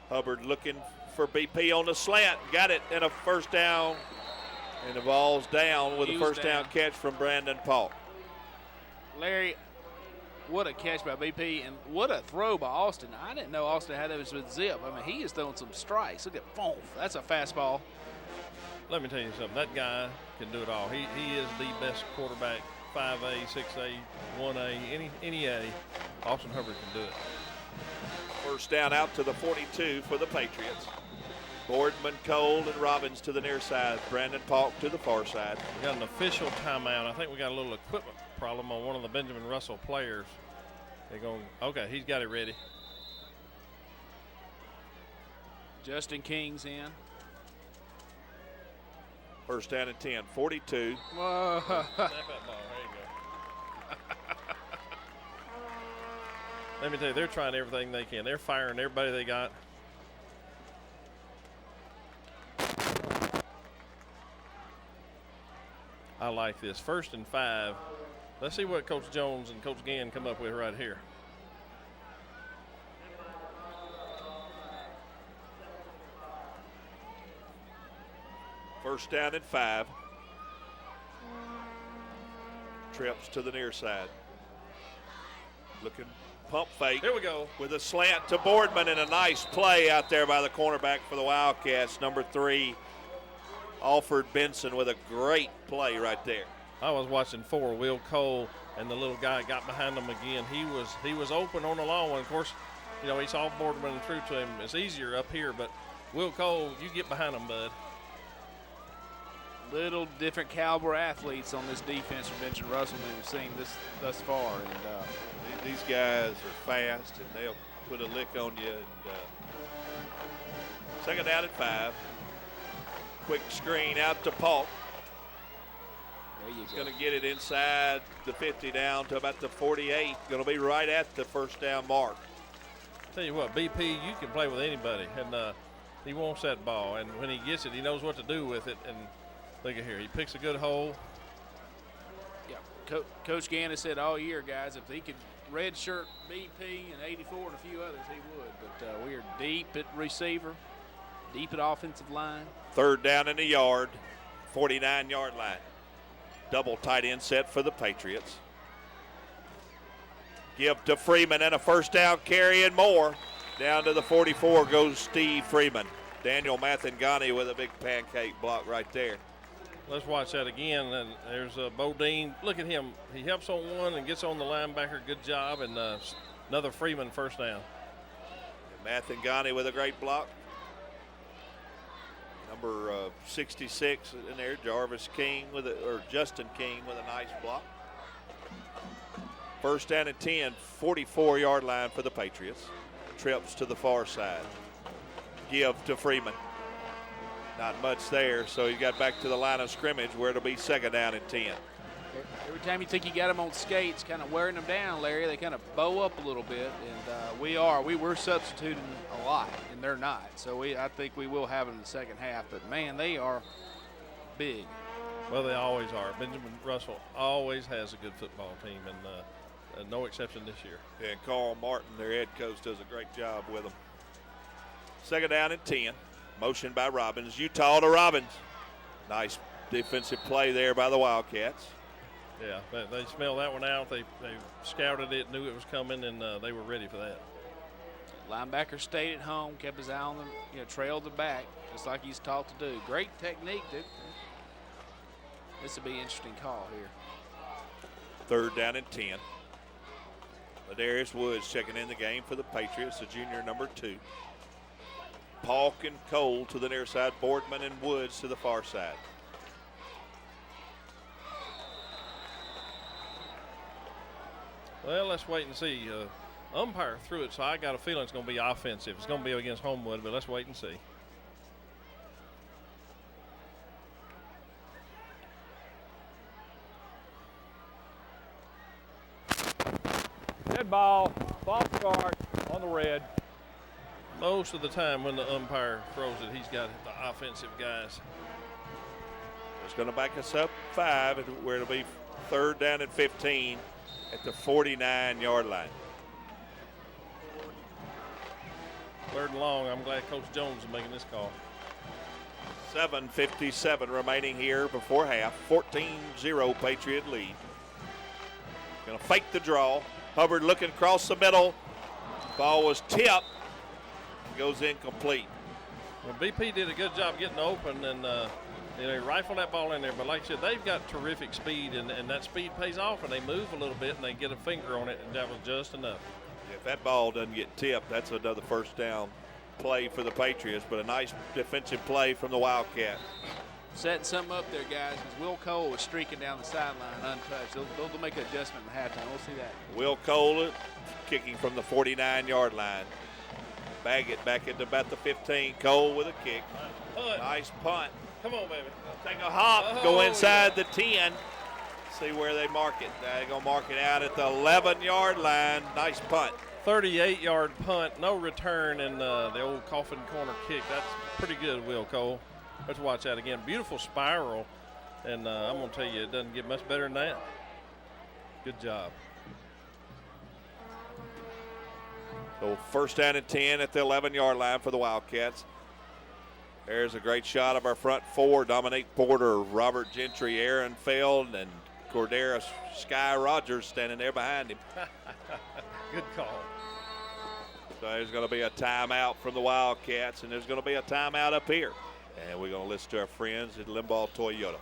Hubbard looking for BP on the slant. Got it, and a first down. And the ball's down with a first down catch from Brandon Paulk. Larry, what a catch by BP, and what a throw by Austin. I didn't know Austin had those with zip. I mean, he is throwing some strikes. Look at boom. That's a fastball. Let me tell you something. That guy can do it all. He is the best quarterback, 5A, 6A, 1A, any A. Austin Hubbard can do it. First down out to the 42 for the Patriots. Boardman, Cole, and Robbins to the near side. Brandon Paulk to the far side. We got an official timeout. I think we got a little equipment problem on one of the Benjamin Russell players. They're going, okay, he's got it ready. Justin King's in. First down and 10, 42. Whoa. Snap that ball. There you go. Let me tell you, they're trying everything they can. They're firing everybody they got. I like this. 1st and 5. Let's see what Coach Jones and Coach Gann come up with right here. First down and 5. Trips to the near side. Looking pump fake. Here we go. With a slant to Boardman and a nice play out there by the cornerback for the Wildcats. Number 3, Alfred Benson with a great play right there. I was watching 4, Will Cole, and the little guy got behind him again. He was open on the long one. Of course, you know, he saw Boardman and threw to him. It's easier up here, but Will Cole, you get behind him, bud. Little different caliber athletes on this defense from Benjamin Russell than we've seen thus far. And These guys are fast, and they'll put a lick on you. And, second down and 5. Quick screen out to Paul. there you He's go. going to get it inside the 50 down to about the 48. Going to be right at the first down mark. Tell you what, BP, you can play with anybody, and he wants that ball. And when he gets it, he knows what to do with it. And look at here, he picks a good hole. Yeah, Coach Gann has said all year, guys, if he could redshirt BP and 84 and a few others, he would. But we are deep at receiver, deep at offensive line. Third down in the yard, 49-yard line. Double tight end set for the Patriots. Give to Freeman and a first down carry and more. Down to the 44 goes Steve Freeman. Daniel Mathangani with a big pancake block right there. Let's watch that again. And there's Bodine. Look at him. He helps on one and gets on the linebacker. Good job. And another Freeman first down. Mathangani with a great block. Number 66 in there, Justin King with a nice block. First down and 10, 44-yard line for the Patriots. Trips to the far side. Give to Freeman. Not much there, so he got back to the line of scrimmage where it'll be second down and 10. Every time you think you got them on skates, kind of wearing them down, Larry, they kind of bow up a little bit, and we're substituting a lot, and they're not. So I think we will have them in the second half. But man, they are big. Well, they always are. Benjamin Russell always has a good football team, and no exception this year. And Carl Martin, their head coach, does a great job with them. Second down and 10. Motion by Robbins. Utah to Robbins. Nice defensive play there by the Wildcats. Yeah, they smelled that one out. They scouted it, knew it was coming, and they were ready for that. Linebacker stayed at home, kept his eye on them, trailed the back, just like he's taught to do. Great technique. This will be an interesting call here. Third down and 10. Ladarius Woods checking in the game for the Patriots, the junior number 2. Paulk and Cole to the near side, Boardman and Woods to the far side. Well, let's wait and see. Umpire threw it, so I got a feeling it's going to be offensive. It's going to be against Homewood, but let's wait and see. Dead ball, false start on the red. Most of the time when the umpire throws it, he's got the offensive guys. It's going to back us up 5, where it'll be third down and 15 at the 49-yard line. Third and long. I'm glad Coach Jones is making this call. 7:57 remaining here before half. 14-0 Patriot lead. Going to fake the draw. Hubbard looking across the middle. Ball was tipped. Goes incomplete. Well, BP did a good job getting open, and they rifled that ball in there. But like I said, they've got terrific speed, and that speed pays off, and they move a little bit, and they get a finger on it, and that was just enough. If that ball doesn't get tipped, that's another first down play for the Patriots, but a nice defensive play from the Wildcats. setting something up there, guys, because Will Cole was streaking down the sideline untouched. They'll make an adjustment in halftime. We'll see that. Will Cole kicking from the 49-yard line. Baggett back at about the 15. Cole with a kick. Nice punt. Come on, baby. Take a hop, go inside the 10. See where they mark it. They're going to mark it out at the 11-yard line. Nice punt. 38-yard punt, no return, and the old coffin corner kick. That's pretty good, Will Cole. Let's watch that again. Beautiful spiral, and I'm going to tell you, it doesn't get much better than that. Good job. So first down and 10 at the 11-yard line for the Wildcats. There's a great shot of our front four. Dominique Porter, Robert Gentry, Aaron Feld, and Cordera Sky Rogers standing there behind him. Good call. So there's going to be a timeout from the Wildcats, and there's going to be a timeout up here. And we're going to listen to our friends at Limbaugh Toyota.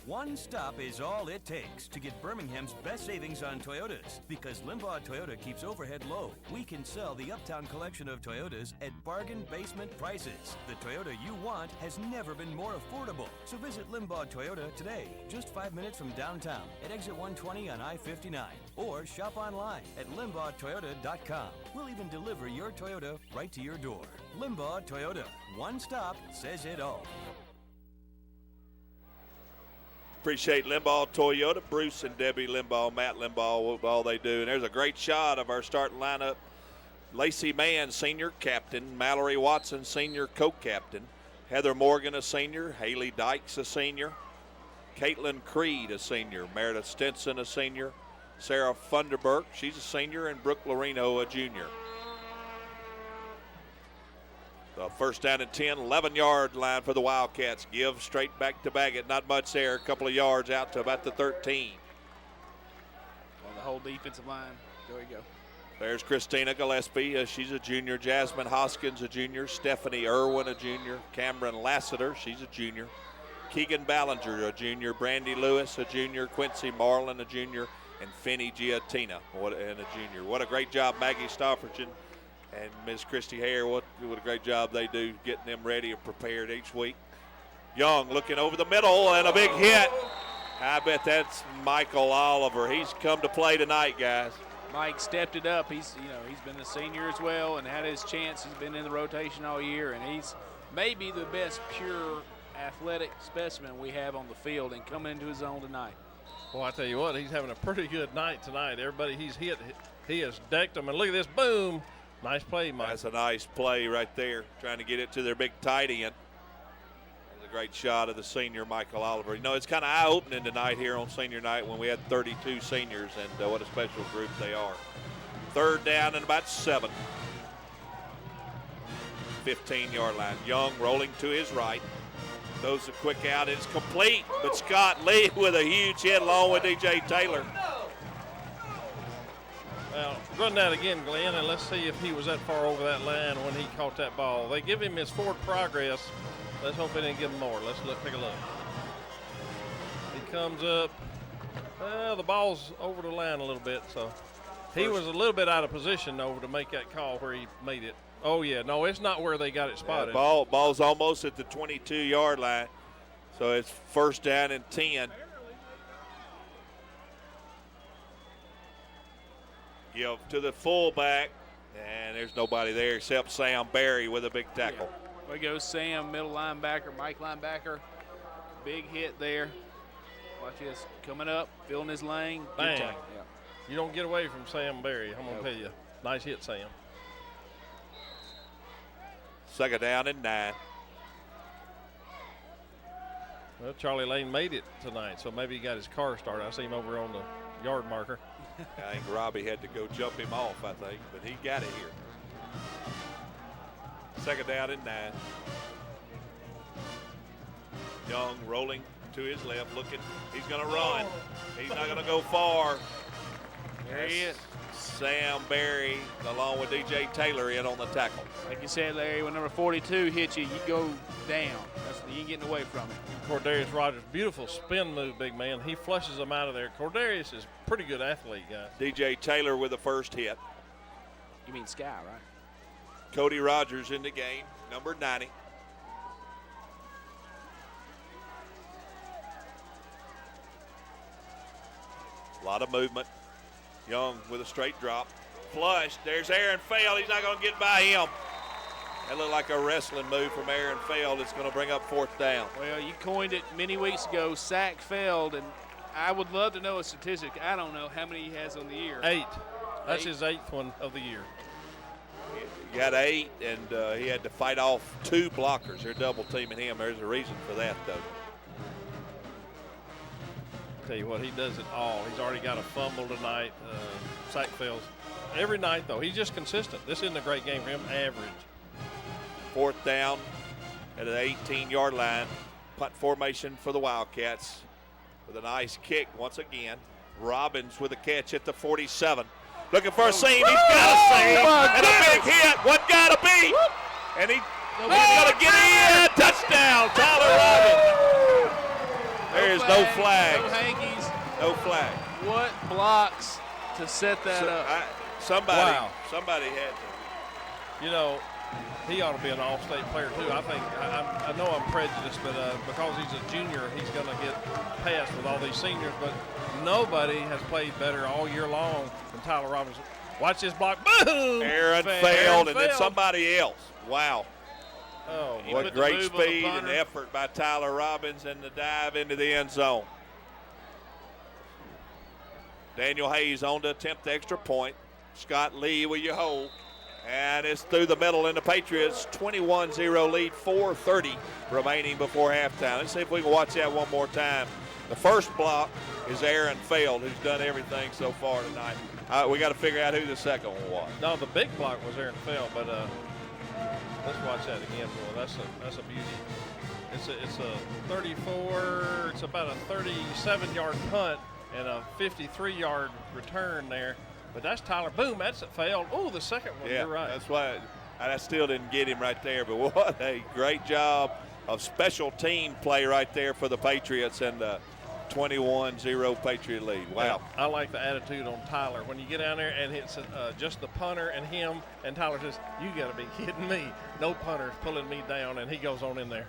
One stop is all it takes to get Birmingham's best savings on Toyotas. Because Limbaugh Toyota keeps overhead low, we can sell the Uptown collection of Toyotas at bargain basement prices. The Toyota you want has never been more affordable. So visit Limbaugh Toyota today, just 5 minutes from downtown at exit 120 on I-59. Or shop online at limbaughtoyota.com. We'll even deliver your Toyota right to your door. Limbaugh Toyota. One stop says it all. Appreciate Limbaugh Toyota, Bruce and Debbie Limbaugh, Matt Limbaugh, all they do. And there's a great shot of our starting lineup. Lacey Mann, senior captain. Mallory Watson, senior co-captain. Heather Morgan, a senior. Haley Dykes, a senior. Caitlin Creed, a senior. Meredith Stinson, a senior. Sarah Funderburk, she's a senior. And Brooke Loreno, a junior. The first down and 10, 11-yard line for the Wildcats. Give straight back to Baggett. Not much there. A couple of yards out to about the 13. On the whole defensive line. There we go. There's Christina Gillespie. She's a junior. Jasmine Hoskins, a junior. Stephanie Irwin, a junior. Cameron Lassiter, she's a junior. Keegan Ballinger, a junior. Brandy Lewis, a junior. Quincy Marlin, a junior. And Finney Giatina, and a junior. What a great job, Maggie Stofferson and Ms. Christy Hare. What a great job they do getting them ready and prepared each week. Young looking over the middle and a big hit. I bet that's Michael Oliver. He's come to play tonight, guys. Mike stepped it up. He's been a senior as well and had his chance. He's been in the rotation all year, and he's maybe the best pure athletic specimen we have on the field and coming into his own tonight. Well, I tell you what, he's having a pretty good night tonight. Everybody he's hit, he has decked them. And look at this, boom. Nice play, Mike. That's a nice play right there, trying to get it to their big tight end. That's a great shot of the senior, Michael Oliver. You know, it's kind of eye-opening tonight here on senior night when we had 32 seniors, and what a special group they are. Third down and about 7. 15-yard line. Young rolling to his right. Throws a quick out. It's complete, but Scott Lee with a huge hit along with DJ Taylor. Well, run that again, Glenn, and let's see if he was that far over that line when he caught that ball. They give him his forward progress. Let's hope they didn't give him more. Let's take a look. He comes up. Well, the ball's over the line a little bit, so he was a little bit out of position over to make that call where he made it. Oh, yeah. No, it's not where they got it spotted. Yeah, ball's almost at the 22-yard line, so it's first down and 10. Give to the fullback, and there's nobody there except Sam Berry with a big tackle. Yeah. There goes Sam, middle linebacker, Mike linebacker. Big hit there. Watch this. Coming up, filling his lane. Bang. Yeah. You don't get away from Sam Berry. I'm going to tell you. Nice hit, Sam. Second down and 9. Well, Charlie Lane made it tonight, so maybe he got his car started. I see him over on the yard marker. I think Robbie had to go jump him off, I think, but he got it here. Second down and 9. Young rolling to his left, looking. He's going to run. He's not going to go far. There he is. Sam Berry along with DJ Taylor in on the tackle. Like you said, Larry, when number 42 hits you, you go down. You ain't getting away from it. Cordarius Rogers, beautiful spin move, big man. He flushes them out of there. Cordarius is a pretty good athlete, guys. DJ Taylor with the first hit. You mean Sky, right? Cody Rogers in the game, number 90. A lot of movement. Young with a straight drop. Flush. There's Aaron Feld. He's not going to get by him. That looked like a wrestling move from Aaron Feld. It's going to bring up 4th down. Well, you coined it many weeks ago, sack Feld, and I would love to know a statistic. I don't know how many he has on the year. 8. That's his 8th one of the year. He got 8, and he had to fight off 2 blockers. They're double teaming him. There's a reason for that, though. Tell you what, he does it all. He's already got a fumble tonight, sack fails. Every night, though, he's just consistent. This isn't a great game for him, average. 4th down at an 18-yard line. Punt formation for the Wildcats with a nice kick once again. Robbins with a catch at the 47. Looking for a seam. He's got a seam. And a big hit. What got to be? And he's going to get in. Touchdown, Tyler Robbins. There's no flag. No hankies. No flag. What blocks to set that up? Somebody had to. You know, he ought to be an all-state player, too. I know I'm prejudiced, but because he's a junior, he's going to get passed with all these seniors. But nobody has played better all year long than Tyler Robbins. Watch this block. Boom! Aaron Feld, and then somebody else. Wow. Oh, what great speed and effort by Tyler Robbins and the dive into the end zone. Daniel Hayes on to attempt the extra point. Scott Lee with your hold. And it's through the middle, and the Patriots 21-0 lead, 4:30 remaining before halftime. Let's see if we can watch that one more time. The first block is Aaron Feld, who's done everything so far tonight. We got to figure out who the second one was. No, the big block was Aaron Feld, but let's watch that again, boy. That's a beauty. It's a 34. It's about a 37-yard punt and a 53-yard return there. But that's Tyler. Boom, that's it, Feld. Oh, the second one, yeah, you're right. That's why I still didn't get him right there. But what a great job of special team play right there for the Patriots and the 21-0 Patriot lead. Wow. Yeah, I like the attitude on Tyler. When you get down there and it's just the punter and him, and Tyler says, you got to be kidding me. No punter's pulling me down, and he goes on in there.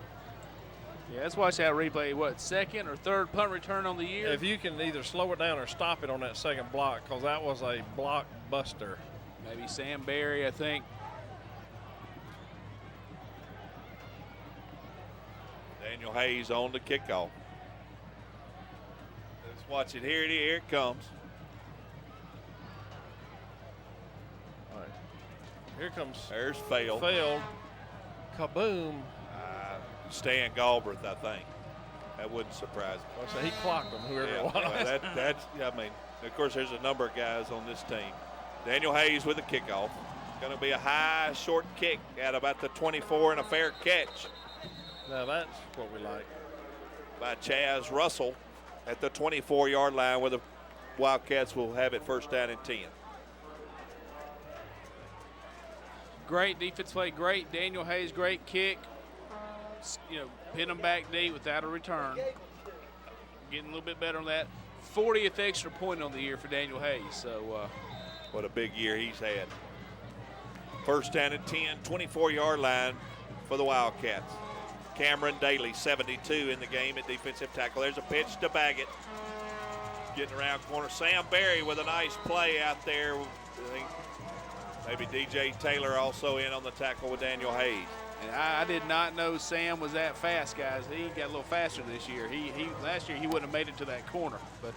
Yeah, let's watch that replay. What, second or third punt return on the year? If you can either slow it down or stop it on that second block, because that was a blockbuster. Maybe Sam Berry, I think. Daniel Hayes on the kickoff. Let's watch it. Here it comes. All right. Here comes. There's Feld. Kaboom. Stan Galbraith, I think. That wouldn't surprise me. So he clocked him, whoever it was. Well, that's, I mean, of course, there's a number of guys on this team. Daniel Hayes with the kickoff. Going to be a high, short kick at about the 24 and a fair catch. Now that's what we like. By Chaz Russell at the 24-yard line, where the Wildcats will have it first down and 10. Great defense play, great. Daniel Hayes, great kick. Pin them back deep without a return. Getting a little bit better on that. 40th extra point on the year for Daniel Hayes. So, what a big year he's had. First down and 10, 24-yard line for the Wildcats. Cameron Daly, 72 in the game at defensive tackle. There's a pitch to Baggett. Getting around corner. Sam Berry with a nice play out there. I think maybe DJ Taylor also in on the tackle with Daniel Hayes. And I did not know Sam was that fast, guys. He got a little faster this year. Last year he wouldn't have made it to that corner, but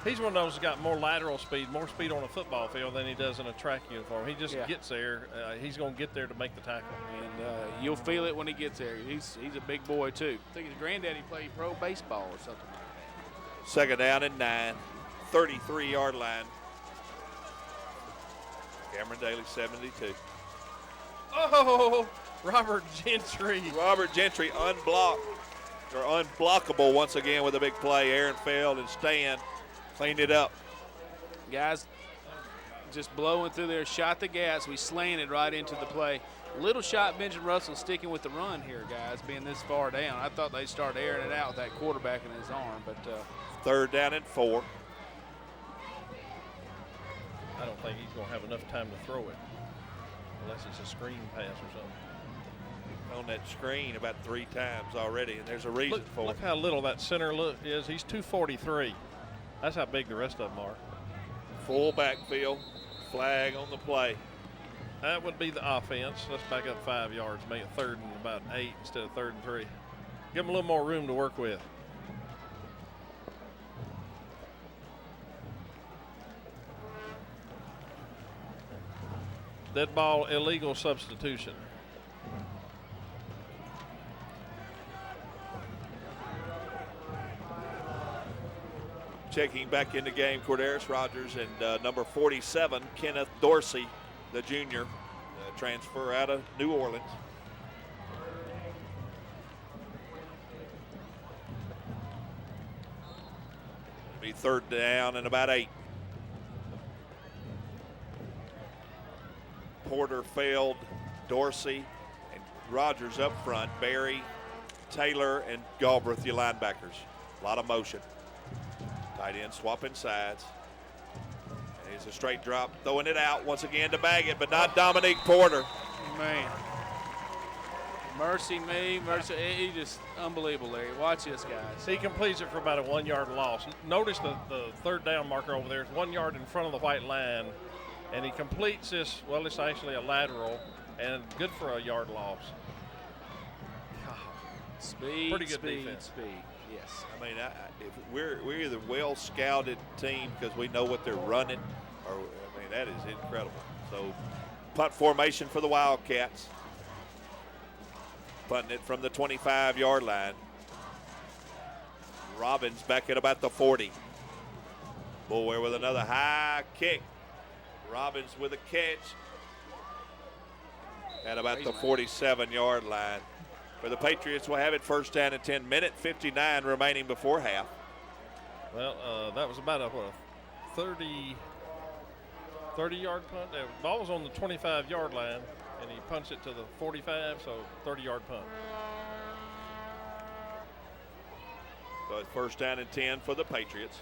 he's one of those who's got more lateral speed, more speed on a football field than he does in a track uniform. He just gets there. He's going to get there to make the tackle. And you'll feel it when he gets there. He's a big boy too. I think his granddaddy played pro baseball or something like that. Second down and 9, 33-yard line. Cameron Daly, 72. Oh, Robert Gentry. Robert Gentry unblocked, or unblockable once again with a big play. Aaron Feld and Stan cleaned it up. Guys just blowing through there, shot the gas. We slanted right into the play. Little shot Benjamin Russell sticking with the run here, guys, being this far down. I thought they'd start airing it out with that quarterback in his arm, but third down and 4. I don't think he's going to have enough time to throw it. unless it's a screen pass or something. On that screen about 3 times already, and there's a reason for Look it. how little that center look is. He's 243. That's how big the rest of them are. Full backfield, flag on the play. That would be the offense. Let's back up 5 yards, make it 3rd and about 8 instead of 3rd and 3. Give them a little more room to work with. Dead ball, illegal substitution. Checking back in the game, Corderis Rogers and number 47, Kenneth Dorsey, the junior, transfer out of New Orleans. Be 3rd down and about 8. Porterfield, Dorsey, and Rogers up front. Barry, Taylor, and Galbraith, your linebackers. A lot of motion. Tight end swapping sides. And here's a straight drop, throwing it out once again to bag it, but not Dominique Porter. Man. Mercy me, mercy. He just unbelievable, Larry. Watch this, guys. He completes it for about a 1 yard loss. Notice the 3rd down marker over there is 1 yard in front of the white line. And he completes this, well, it's actually a lateral, and good for a yard loss. God. Speed, Pretty good speed, defense. speed. Yes. I mean, if we're either well-scouted team because we know what they're running, or, I mean, that is incredible. So, punt formation for the Wildcats. Punting it from the 25-yard line. Robbins back at about the 40. Boulware with another high kick. Robbins with a catch at about the 47-yard line. For the Patriots, will have it 1st down and 10. Minute 59 remaining before half. Well, that was about a 30-yard punt. The ball was on the 25-yard line, and he punched it to the 45, so 30-yard punt. So it's 1st down and 10 for the Patriots.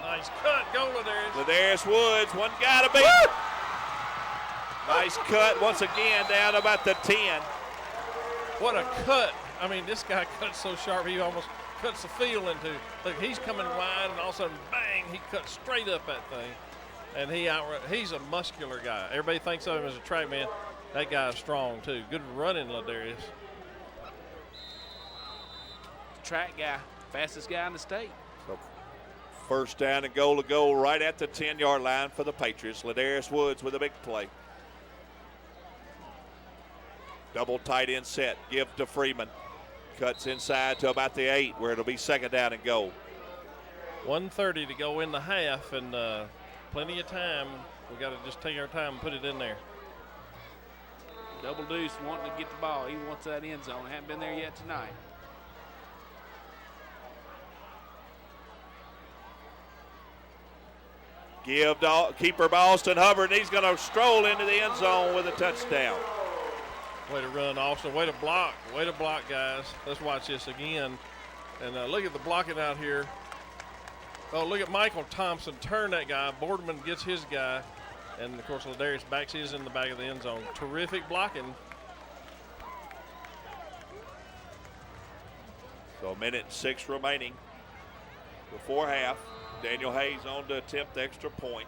Nice cut, go Ladarius. Ladarius Woods, one guy to beat. Nice cut once again down about the 10. What a cut. I mean, this guy cuts so sharp, he almost cuts the field into. Look, he's coming wide, and all of a sudden, bang, he cuts straight up that thing. And he's a muscular guy. Everybody thinks of him as a track man. That guy is strong, too. Good running, Ladarius. Track guy, fastest guy in the state. So 1st down and goal to go right at the 10-yard line for the Patriots. Ladarius Woods with a big play. Double tight end set. Give to Freeman. Cuts inside to about the 8 where it'll be 2nd down and goal. 1:30 to go in the half, and plenty of time. We got to just take our time and put it in there. Double Deuce wanting to get the ball. He wants that end zone. Haven't been there yet tonight. Give keeper Boston Hubbard, and he's going to stroll into the end zone with a touchdown. Way to run, Austin. Way to block. Way to block, guys. Let's watch this again. And look at the blocking out here. Oh, look at Michael Thompson. Turn that guy. Boardman gets his guy. And, of course, Ladarius backs his in the back of the end zone. Terrific blocking. So a minute 6 remaining before half. Daniel Hayes on to attempt the extra point.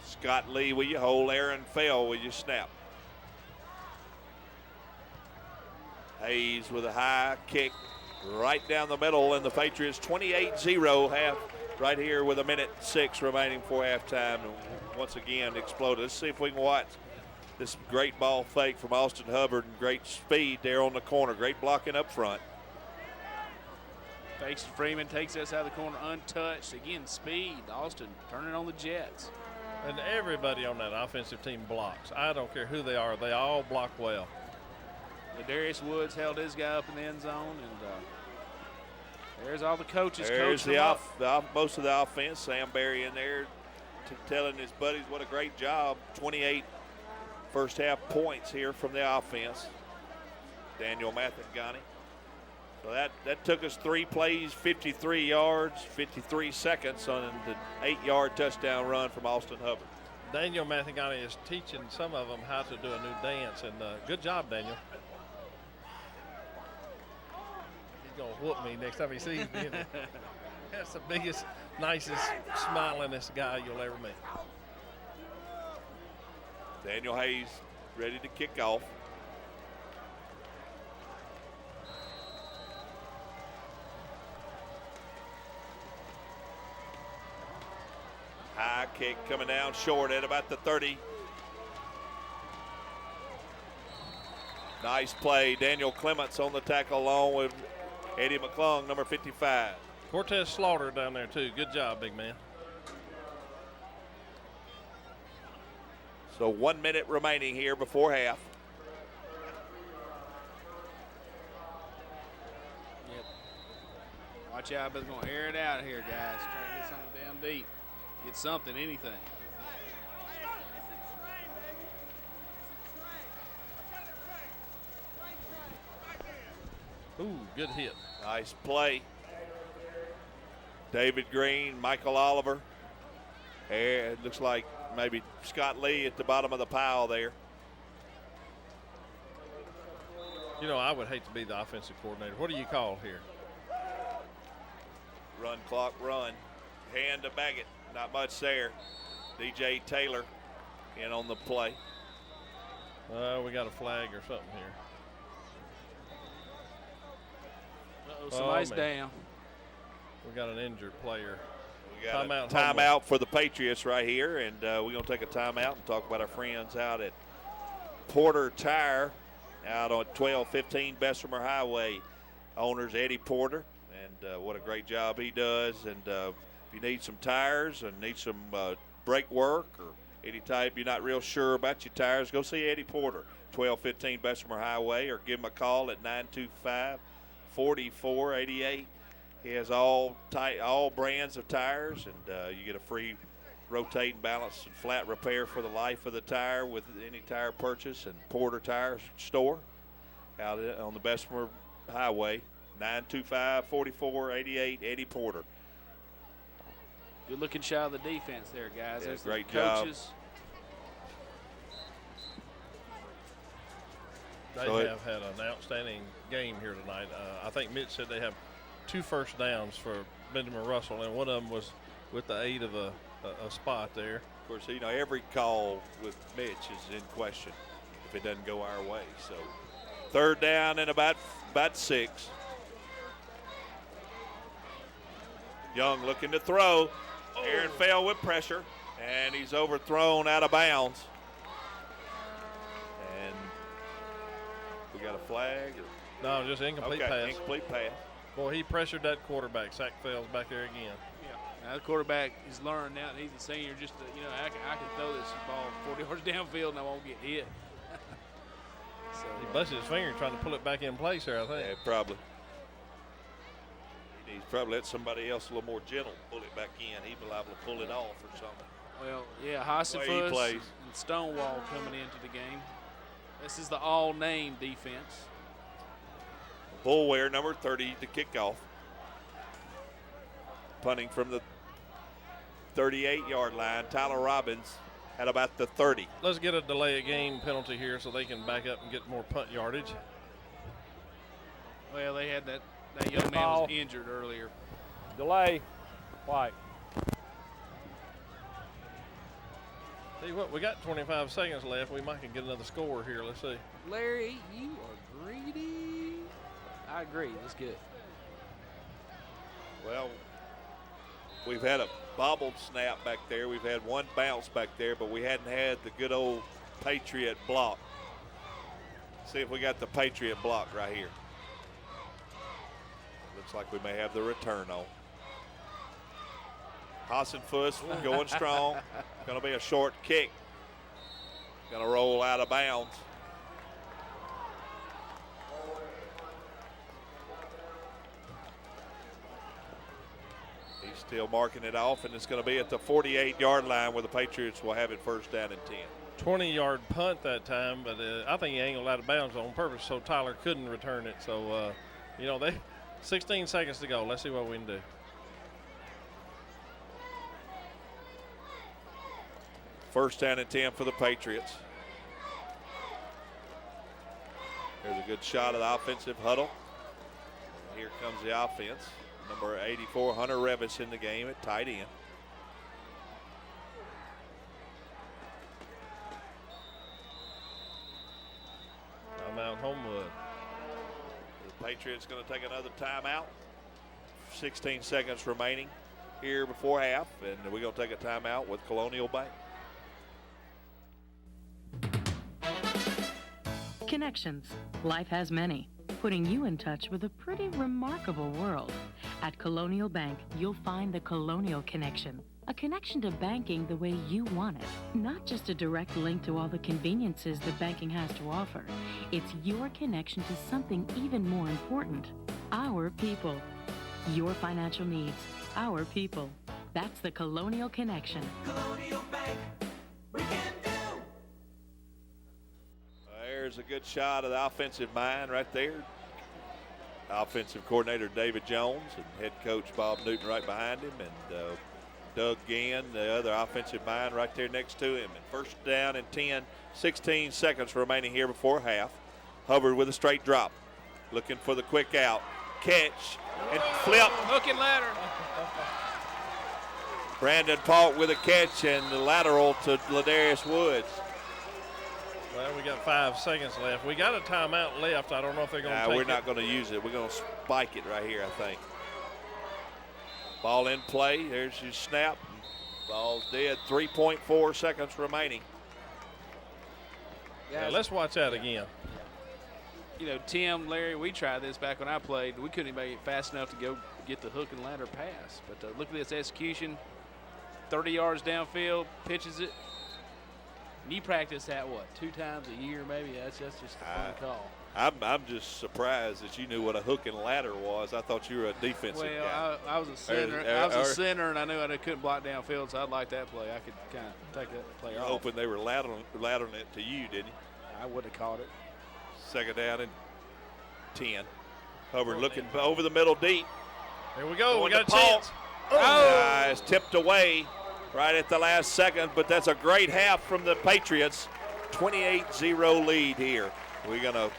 Scott Lee, will you hold? Aaron Fell, will you snap? Hayes with a high kick right down the middle, and the Patriots 28-0 half right here with a minute 6 remaining before halftime. And once again exploded. Let's see if we can watch this great ball fake from Austin Hubbard and great speed there on the corner. Great blocking up front. Fakes to Freeman, takes us out of the corner untouched. Again, speed. Austin turning on the Jets. And everybody on that offensive team blocks. I don't care who they are. They all block well. Ladarius Woods held his guy up in the end zone, and there's all the coaches There's coaching most of the offense. Sam Berry in there telling his buddies what a great job. 28 first half points here from the offense. Daniel Mathangani. So that took us 3 plays, 53 yards, 53 seconds on the 8-yard touchdown run from Austin Hubbard. Daniel Mathangani is teaching some of them how to do a new dance, and good job, Daniel. He's going to whoop me next time he sees me. That's the biggest, nicest, smilingest guy you'll ever meet. Daniel Hayes ready to kick off. High kick coming down short at about the 30. Nice play. Daniel Clements on the tackle along with Eddie McClung, number 55. Cortez Slaughter down there too. Good job, big man. So 1 minute remaining here before half. Yep. Watch out, but it's going to air it out here, guys. Try to get something down deep. Get something, anything. Ooh, good hit. Nice play. David Green, Michael Oliver. And it looks like maybe Scott Lee at the bottom of the pile there. You know, I would hate to be the offensive coordinator. What do you call here? Run clock, run. Hand to Baggett. Not much there. DJ Taylor in on the play. We got a flag or something here. Uh-oh, somebody's down. We got an injured player. We got Timeout, a timeout for the Patriots right here, and we're going to take a timeout and talk about our friends out at Porter Tire out on 1215 Bessemer Highway. Owners Eddie Porter, and what a great job he does. And if you need some tires and need some brake work or any type you're not real sure about your tires, go see Eddie Porter, 1215 Bessemer Highway, or give him a call at 925-4488. He has all brands of tires, and you get a free rotate and balance and flat repair for the life of the tire with any tire purchase. And Porter Tire Store out on the Bessemer Highway, 925-4488, Eddie Porter. Good looking shot of the defense there, guys. Yeah, There's great the job. coaches. They have had an outstanding game here tonight. I think Mitch said they have 2 first downs for Benjamin Russell, and one of them was with the aid of a spot there. Of course, you know, every call with Mitch is in question if it doesn't go our way. So 3rd down and about 6. Young looking to throw. Aaron fell with pressure, and he's overthrown out of bounds. And we got a flag. No, just incomplete pass. Incomplete pass. Boy, he pressured that quarterback. Sack fails back there again. Yeah. Now the quarterback is learning now that he's a senior. Just to, you know, I can throw this ball 40 yards downfield and I won't get hit. So he busted his finger trying to pull it back in place there, I think. Yeah, probably. He's probably let somebody else a little more gentle pull it back in. He'd be liable to pull it off or something. Well, yeah, Hassenfuss and Stonewall coming into the game. This is the all-name defense. Bullware, number 30, to kick off. Punting from the 38-yard line. Tyler Robbins at about the 30. Let's get a delay of game penalty here so they can back up and get more punt yardage. Well, they had that young man was injured earlier. Delay. White. See what, we got 25 seconds left. We might can get another score here. Let's see. Larry, you are greedy. I agree. That's good. Well, we've had a bobbled snap back there. We've had one bounce back there, but we hadn't had the good old Patriot block. See if we got the Patriot block right here. Looks like we may have the return on. Hassenfuss going strong. Going to be a short kick. Going to roll out of bounds. He's still marking it off, and it's going to be at the 48-yard line where the Patriots will have it 1st down and 10. 20-yard punt that time, but I think he angled out of bounds on purpose so Tyler couldn't return it. So, 16 seconds to go. Let's see what we can do. First down and 10 for the Patriots. There's a good shot of the offensive huddle. And here comes the offense. Number 84, Hunter Revis in the game at tight end. Timeout Homewood. The Patriots going to take another timeout. 16 seconds remaining here before half, and we're going to take a timeout with Colonial Bank. Connections. Life has many, putting you in touch with a pretty remarkable world. At Colonial Bank, you'll find the Colonial Connection. A connection to banking the way you want it. Not just a direct link to all the conveniences that banking has to offer. It's your connection to something even more important. Our people. Your financial needs. Our people. That's the Colonial Connection. Colonial Bank, we can do. There's a good shot of the offensive mind right there. Offensive coordinator David Jones and head coach Bob Newton right behind him, and Doug Gann, the other offensive mind, right there next to him. And first down and 10, 16 seconds remaining here before half. Hubbard with a straight drop, looking for the quick out, catch, and flip. Hook and ladder. Brandon Paulk with a catch and the lateral to Ladarius Woods. Well, we got 5 seconds left. We got a timeout left. I don't know if they're going to take it. We're not going to use it. We're going to spike it right here, I think. Ball in play. There's your snap. Ball's dead. 3.4 seconds remaining. Yeah, let's watch that again. Tim, Larry, we tried this back when I played. We couldn't make it fast enough to go get the hook and ladder pass. But look at this execution. 30 yards downfield, pitches it. And you practice that, 2 times a year maybe? That's just a fun call. I'm just surprised that you knew what a hook and ladder was. I thought you were a defensive guy. Well, I was a center. And I knew I couldn't block downfield, so I'd like that play. I could kind of take that play off. Hoping they were laddering it to you, didn't you? I would have caught it. Second down and 10. Hubbard looking over the middle deep. Here we go. We got a Paul. chance. It's tipped away right at the last second, but that's a great half from the Patriots. 28-0 lead here. We're going to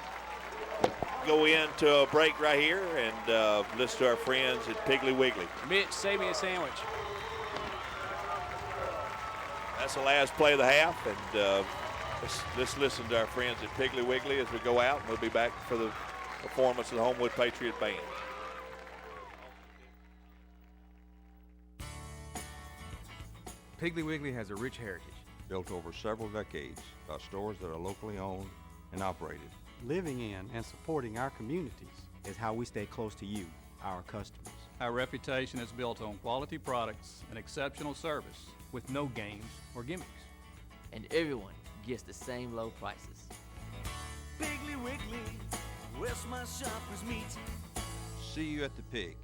go into a break right here and listen to our friends at Piggly Wiggly. Mitch, save me a sandwich. That's the last play of the half, and let's listen to our friends at Piggly Wiggly as we go out, and we'll be back for the performance of the Homewood Patriot Band. Piggly Wiggly has a rich heritage, built over several decades by stores that are locally owned and operated. Living in and supporting our communities is how we stay close to you, our customers. Our reputation is built on quality products and exceptional service with no games or gimmicks. And everyone gets the same low prices. Piggly Wiggly, where's my shoppers meet? See you at the Pig.